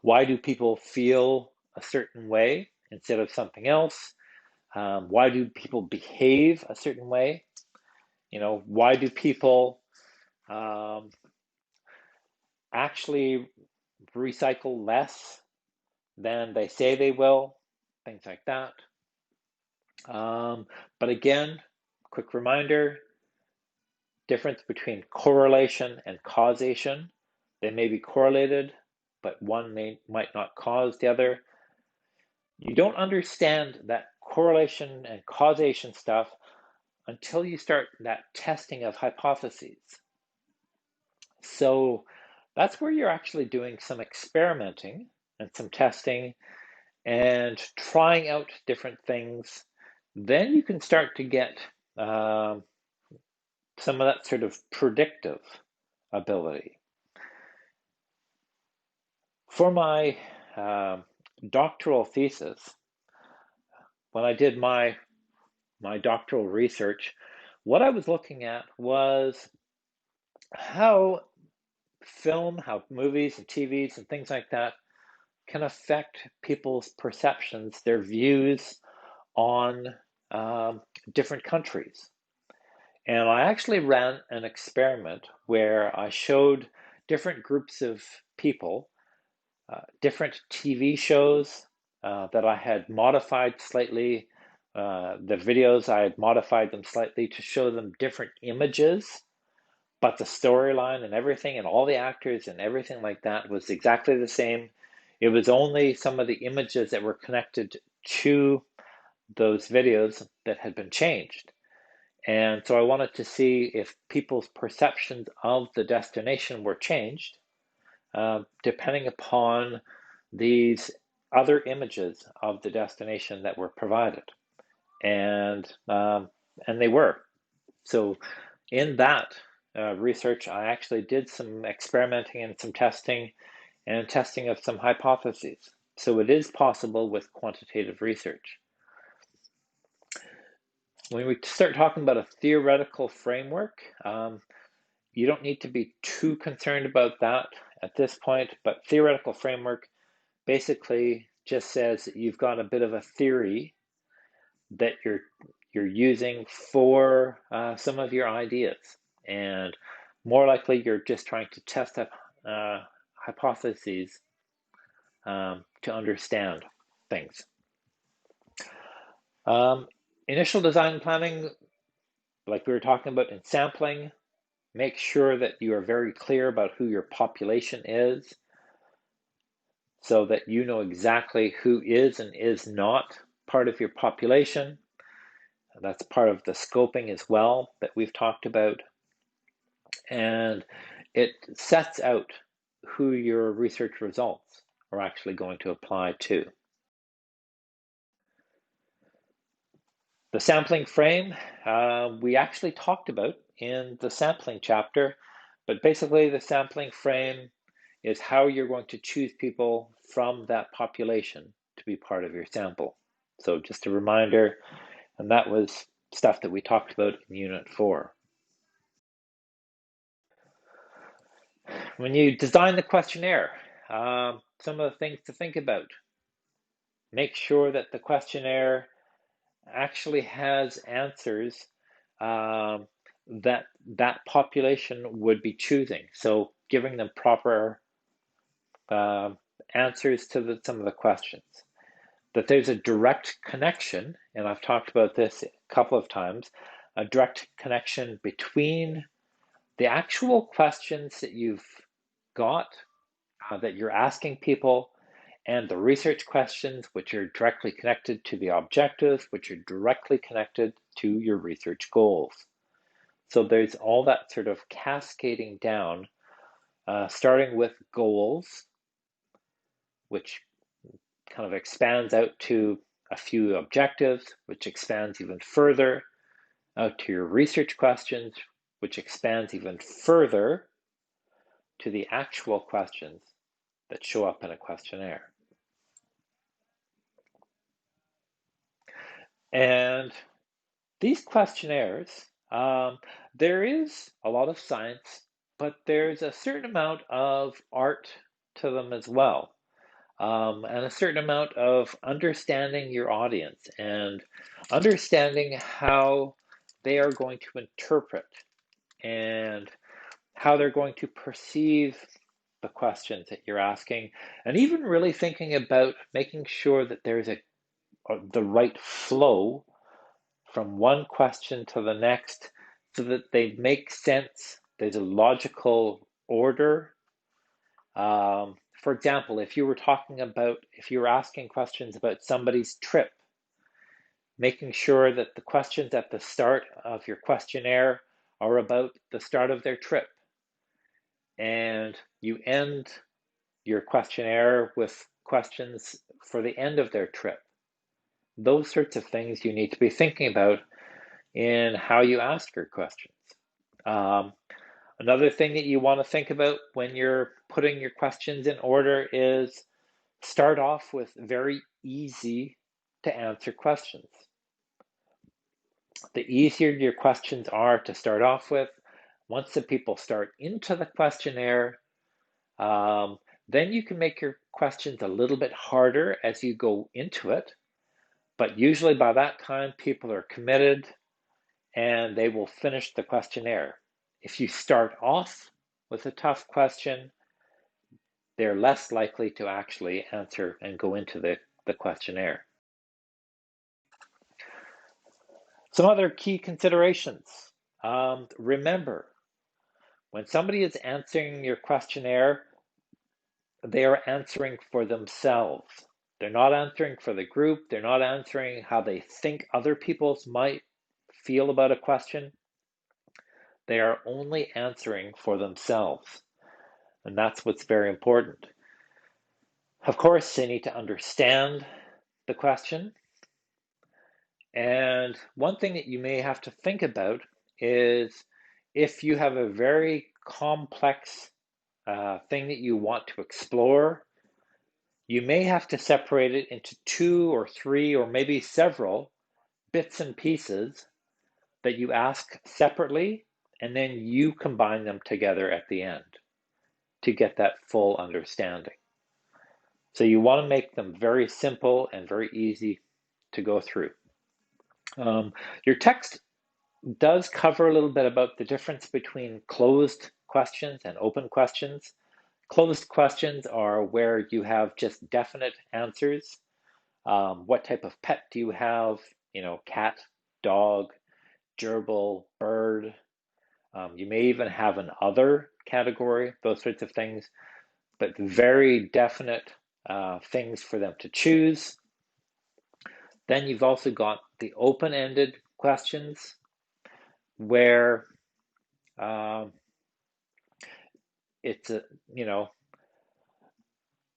Why do people feel a certain way instead of something else? Why do people behave a certain way? Why do people actually recycle less than they say they will? Things like that. But again, quick reminder, difference between correlation and causation. They may be correlated, but one might not cause the other. You don't understand that correlation and causation stuff until you start that testing of hypotheses. So that's where you're actually doing some experimenting and some testing and trying out different things. Then you can start to get some of that sort of predictive ability. For my doctoral thesis, when I did my doctoral research, what I was looking at was how film, how movies and TVs and things like that can affect people's perceptions, their views on different countries. And I actually ran an experiment where I showed different groups of people, different TV shows that I had modified slightly. The videos, I had modified them slightly to show them different images, but the storyline and everything and all the actors and everything like that was exactly the same. It was only some of the images that were connected to those videos that had been changed. And so I wanted to see if people's perceptions of the destination were changed depending upon these other images of the destination that were provided. And they were. So in that research, I actually did some experimenting and some testing and testing of some hypotheses. So it is possible with quantitative research. When we start talking about a theoretical framework, you don't need to be too concerned about that at this point, but theoretical framework basically just says that you've got a bit of a theory that you're using for some of your ideas, and more likely you're just trying to test up hypotheses to understand things. Initial design planning, like we were talking about in sampling, make sure that you are very clear about who your population is so that you know exactly who is and is not part of your population. That's part of the scoping as well that we've talked about. And it sets out who your research results are actually going to apply to. The sampling frame, we actually talked about in the sampling chapter, but basically the sampling frame is how you're going to choose people from that population to be part of your sample. So just a reminder, and that was stuff that we talked about in Unit 4. When you design the questionnaire, some of the things to think about. Make sure that the questionnaire actually has answers that that population would be choosing. So giving them proper answers to some of the questions. That there's a direct connection, and I've talked about this a couple of times, a direct connection between the actual questions that you've got, that you're asking people, and the research questions, which are directly connected to the objectives, which are directly connected to your research goals. So there's all that sort of cascading down, starting with goals, which kind of expands out to a few objectives, which expands even further out to your research questions, which expands even further to the actual questions that show up in a questionnaire. And these questionnaires, there is a lot of science, but there's a certain amount of art to them as well. And a certain amount of understanding your audience and understanding how they are going to interpret and how they're going to perceive the questions that you're asking, and even really thinking about making sure that there's the right flow from one question to the next so that they make sense. There's a logical order. For example, if you were asking questions about somebody's trip, making sure that the questions at the start of your questionnaire are about the start of their trip, and you end your questionnaire with questions for the end of their trip. Those sorts of things you need to be thinking about in how you ask your questions. Another thing that you want to think about when you're putting your questions in order is start off with very easy to answer questions. The easier your questions are to start off with, once the people start into the questionnaire, then you can make your questions a little bit harder as you go into it. But usually by that time, people are committed and they will finish the questionnaire. If you start off with a tough question, they're less likely to actually answer and go into the questionnaire. Some other key considerations. Remember, when somebody is answering your questionnaire, they are answering for themselves. They're not answering for the group. They're not answering how they think other people might feel about a question. They are only answering for themselves. And that's what's very important. Of course, they need to understand the question. And one thing that you may have to think about is if you have a very complex thing that you want to explore, you may have to separate it into 2 or 3 or maybe several bits and pieces that you ask separately, and then you combine them together at the end to get that full understanding. So you want to make them very simple and very easy to go through. Your text does cover a little bit about the difference between closed questions and open questions. Closed questions are where you have just definite answers. What type of pet do you have? Cat, dog, gerbil, bird. You may even have an other category, those sorts of things, but very definite things for them to choose. Then you've also got the open-ended questions where it's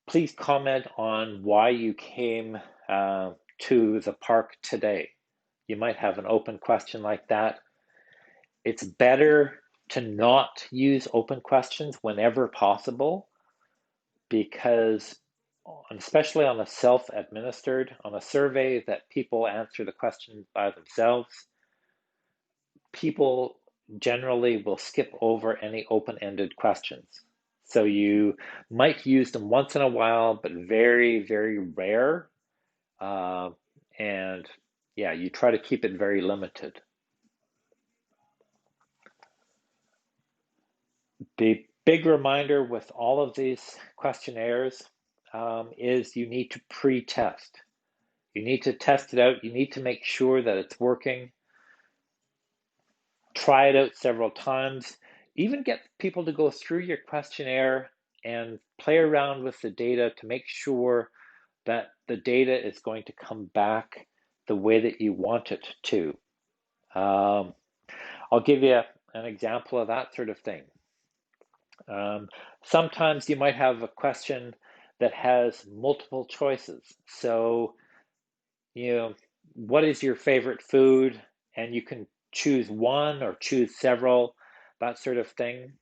please comment on why you came to the park today. You might have an open question like that. It's better to not use open questions whenever possible, because especially on a self-administered, on a survey that people answer the question by themselves, people generally will skip over any open-ended questions. So you might use them once in a while, but very, very rare. And yeah, you try to keep it very limited. The big reminder with all of these questionnaires is you need to pre-test. You need to test it out. You need to make sure that it's working. Try it out several times. Even get people to go through your questionnaire and play around with the data to make sure that the data is going to come back the way that you want it to. I'll give you an example of that sort of thing. Sometimes you might have a question that has multiple choices. So, what is your favorite food? And you can choose one or choose several, that sort of thing.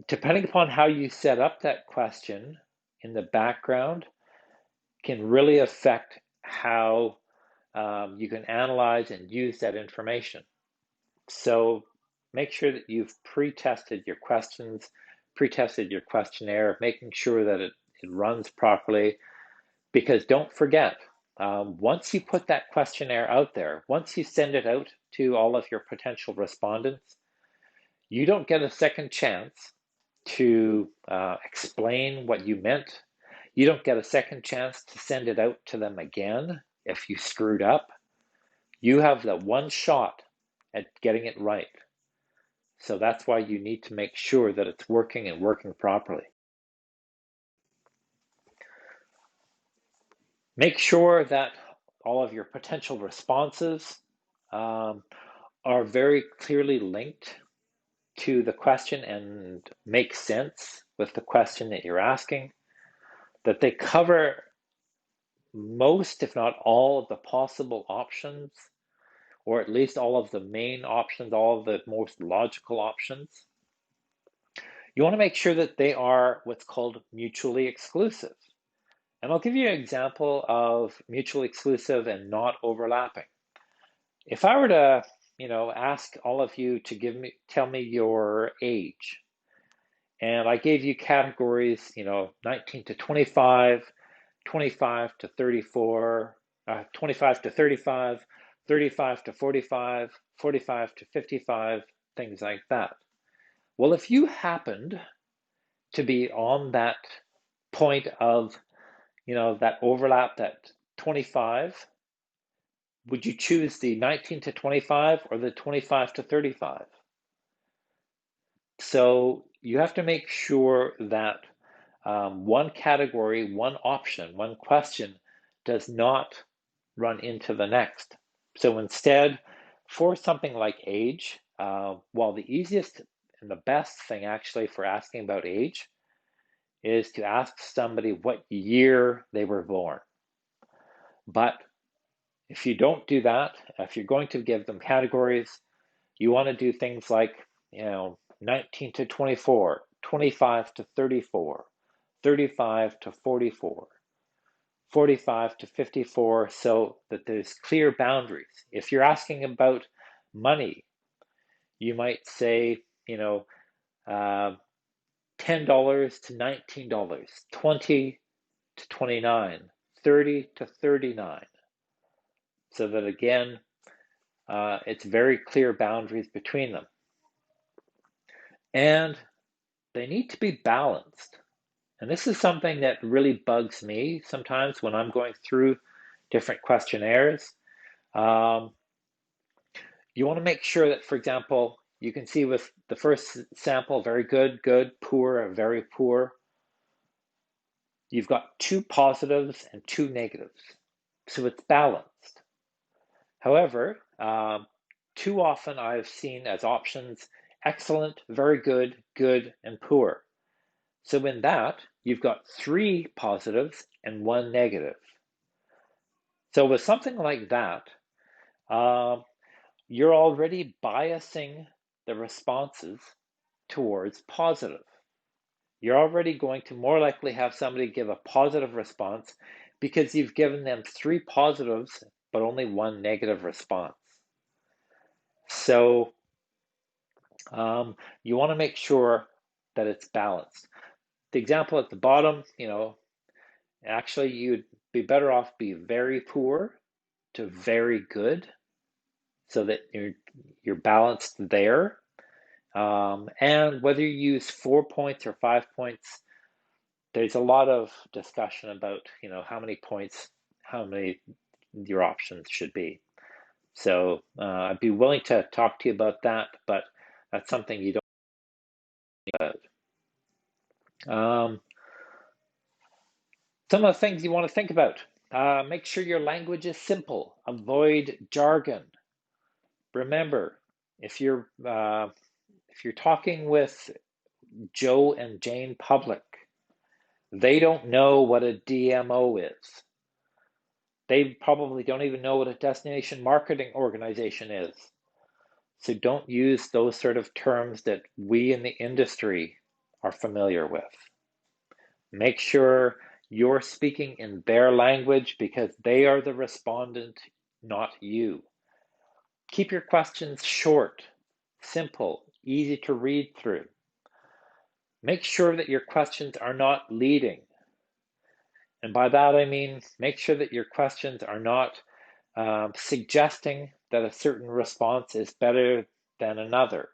Depending upon how you set up that question in the background can really affect how you can analyze and use that information. So make sure that you've pre-tested your questions, pre-tested your questionnaire, making sure that it runs properly. Because don't forget, once you put that questionnaire out there, once you send it out to all of your potential respondents, you don't get a second chance to explain what you meant. You don't get a second chance to send it out to them again if you screwed up. You have the one shot at getting it right. So that's why you need to make sure that it's working and working properly. Make sure that all of your potential responses are very clearly linked to the question and make sense with the question that you're asking, that they cover most, if not all, of the possible options, or at least all of the main options, all of the most logical options. You want to make sure that they are what's called mutually exclusive. And I'll give you an example of mutually exclusive and not overlapping. If I were to, ask all of you to tell me your age, and I gave you categories, 19 to 25, 25 to 34, 25 to 35, 35 to 45, 45 to 55, things like that. Well, if you happened to be on that point of, that overlap, that 25, would you choose the 19 to 25 or the 25 to 35? So you have to make sure that one category, one option, one question does not run into the next. So instead, for something like age, while the easiest and the best thing actually for asking about age is to ask somebody what year they were born. But if you don't do that, if you're going to give them categories, you want to do things like, 19 to 24, 25 to 34, 35 to 44, 45 to 54, so that there's clear boundaries. If you're asking about money, you might say, $10 to $19, 20 to 29, 30 to 39. So that again, it's very clear boundaries between them. And they need to be balanced. And this is something that really bugs me sometimes when I'm going through different questionnaires. You want to make sure that, for example, you can see with the first sample, very good, good, poor, very poor. You've got 2 positives and 2 negatives. So it's balanced. However, too often I've seen as options excellent, very good, good, and poor. So in that, you've got 3 positives and 1 negative. So with something like that, you're already biasing the responses towards positive. you're already going to more likely have somebody give a positive response because you've given them 3 positives but only 1 negative response. So you want to make sure that it's balanced. The example at the bottom, actually you'd be better off be very poor to very good so that you're balanced there. And whether you use 4 points or 5 points, there's a lot of discussion about, how many points, how many your options should be. So I'd be willing to talk to you about that, but that's something you don't think about. Some of the things you want to think about. Make sure your language is simple. Avoid jargon. Remember, if you're talking with Joe and Jane Public, they don't know what a DMO is. They probably don't even know what a destination marketing organization is. So don't use those sort of terms that we in the industry are familiar with. Make sure you're speaking in their language because they are the respondent, not you. Keep your questions short, simple, easy to read through. Make sure that your questions are not leading. And by that I mean make sure that your questions are not suggesting that a certain response is better than another.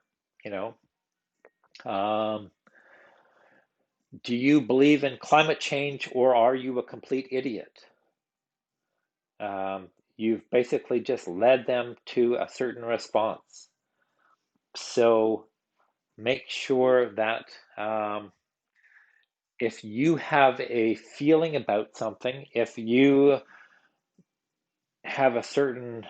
Do you believe in climate change or are you a complete idiot? You've basically just led them to a certain response. So make sure that if you have a feeling about something, if you have a certain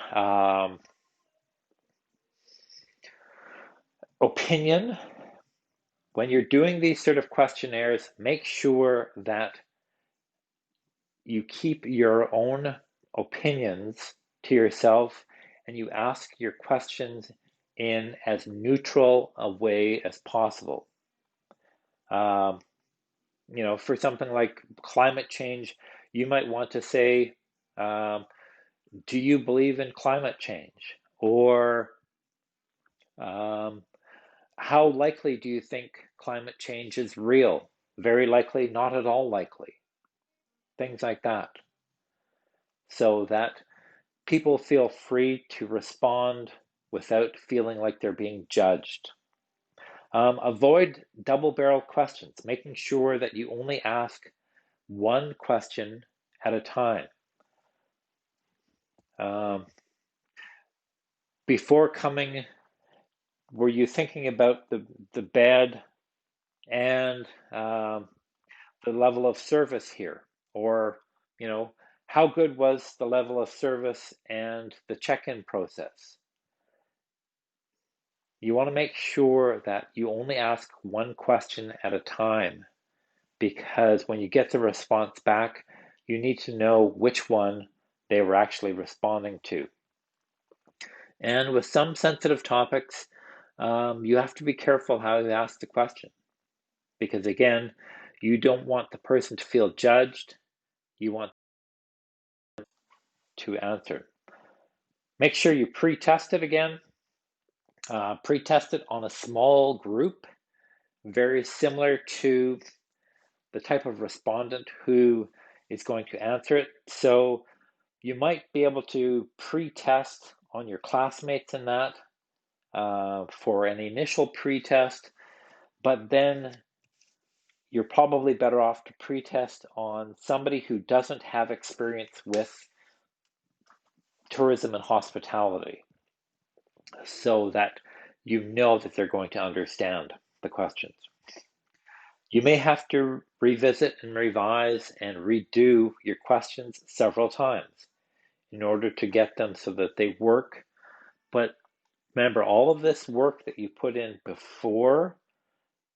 opinion, when you're doing these sort of questionnaires, make sure that you keep your own opinions to yourself and you ask your questions in as neutral a way as possible. For something like climate change, you might want to say, do you believe in climate change? Or how likely do you think climate change is real? Very likely, not at all likely. Things like that. So that people feel free to respond without feeling like they're being judged. Avoid double-barrel questions, making sure that you only ask one question at a time. Before coming, were you thinking about the bed and the level of service here? Or, how good was the level of service and the check-in process? You want to make sure that you only ask one question at a time, because when you get the response back, you need to know which one they were actually responding to. And with some sensitive topics, you have to be careful how you ask the question, because again, you don't want the person to feel judged. You want to answer. Make sure you pre-test it again. Pre-test it on a small group, very similar to the type of respondent who is going to answer it. So you might be able to pre-test on your classmates in that for an initial pre-test, but then you're probably better off to pre-test on somebody who doesn't have experience with tourism and hospitality, so that you know that they're going to understand the questions. You may have to revisit and revise and redo your questions several times in order to get them so that they work. But remember, all of this work that you put in before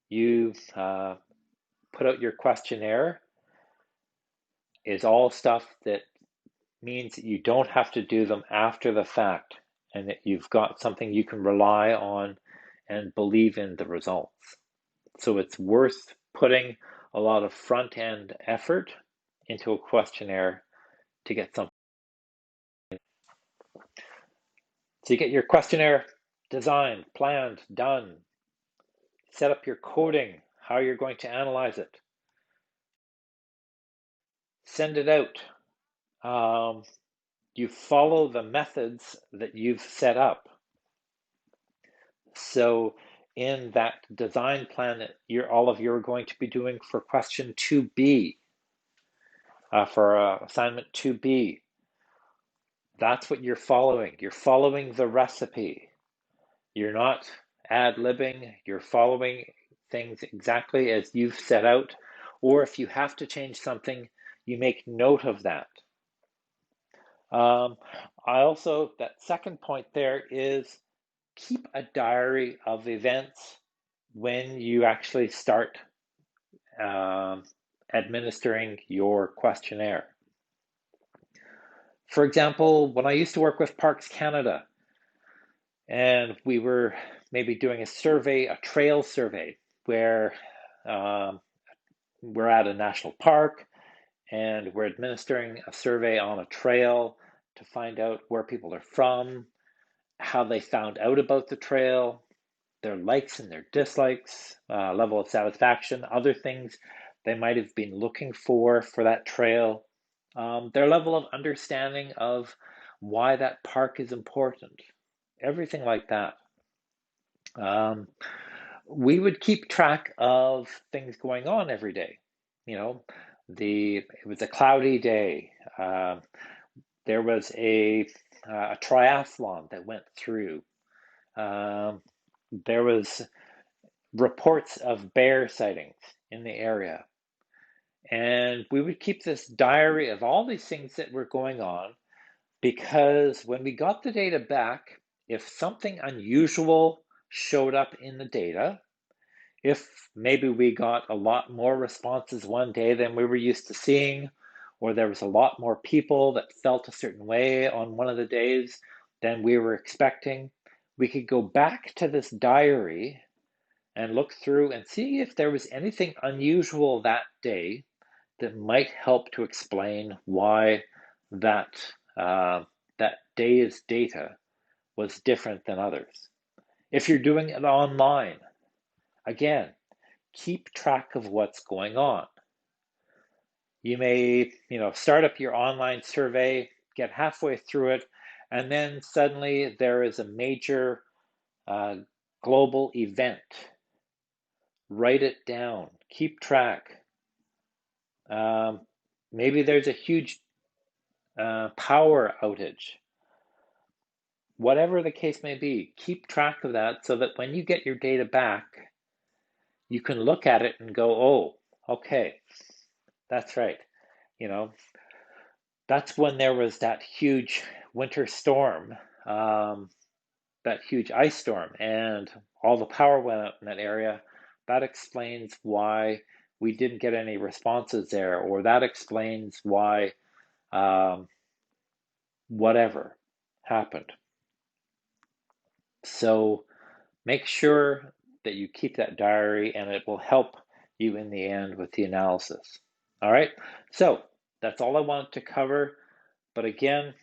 you put out your questionnaire is all stuff that means that you don't have to do them after the fact, and that you've got something you can rely on and believe in the results. So it's worth putting a lot of front-end effort into a questionnaire to get something. So you get your questionnaire designed, planned, done, set up your coding, how you're going to analyze it, send it out. You follow the methods that you've set up. So in that design plan that all of you are going to be doing for question 2B, for assignment 2B, that's what you're following. You're following the recipe. You're not ad-libbing. You're following things exactly as you've set out. Or if you have to change something, you make note of that. That second point there is keep a diary of events when you actually start administering your questionnaire. For example, when I used to work with Parks Canada, and we were maybe doing a survey, a trail survey, where we're at a national park and we're administering a survey on a trail to find out where people are from, how they found out about the trail, their likes and their dislikes, level of satisfaction, other things they might have been looking for that trail, their level of understanding of why that park is important, everything like that. We would keep track of things going on every day. You know, it was a cloudy day. There was a triathlon that went through. There was reports of bear sightings in the area. And we would keep this diary of all these things that were going on, because when we got the data back, if something unusual showed up in the data, if maybe we got a lot more responses one day than we were used to seeing, or there was a lot more people that felt a certain way on one of the days than we were expecting, we could go back to this diary and look through and see if there was anything unusual that day that might help to explain why that day's data was different than others. If you're doing it online, again, keep track of what's going on. You may, start up your online survey, get halfway through it, and then suddenly there is a major global event. Write it down, keep track. Maybe there's a huge power outage. Whatever the case may be, keep track of that so that when you get your data back, you can look at it and go, oh, okay, that's right. That's when there was that huge winter storm, that huge ice storm, and all the power went out in that area. That explains why we didn't get any responses there, or that explains why whatever happened. So make sure that you keep that diary, and it will help you in the end with the analysis. All right, so that's all I wanted to cover. But again,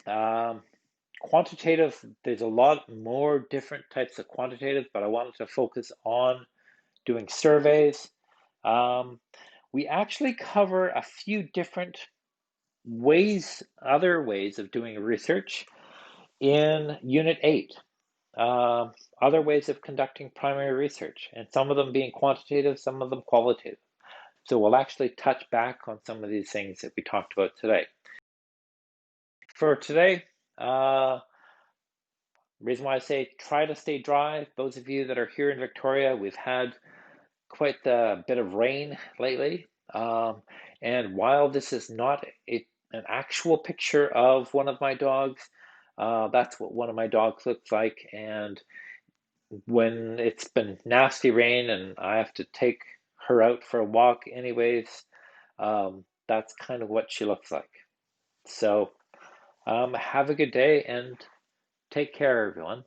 quantitative, there's a lot more different types of quantitative, but I wanted to focus on doing surveys. We actually cover a few different other ways of doing research in Unit 8. Other ways of conducting primary research, and some of them being quantitative, some of them qualitative. So we'll actually touch back on some of these things that we talked about today. For today, reason why I say try to stay dry, those of you that are here in Victoria, we've had quite a bit of rain lately. And while this is not an actual picture of one of my dogs, that's what one of my dogs looks like. And when it's been nasty rain and I have to take her out for a walk anyways, that's kind of what she looks like. So have a good day and take care, everyone.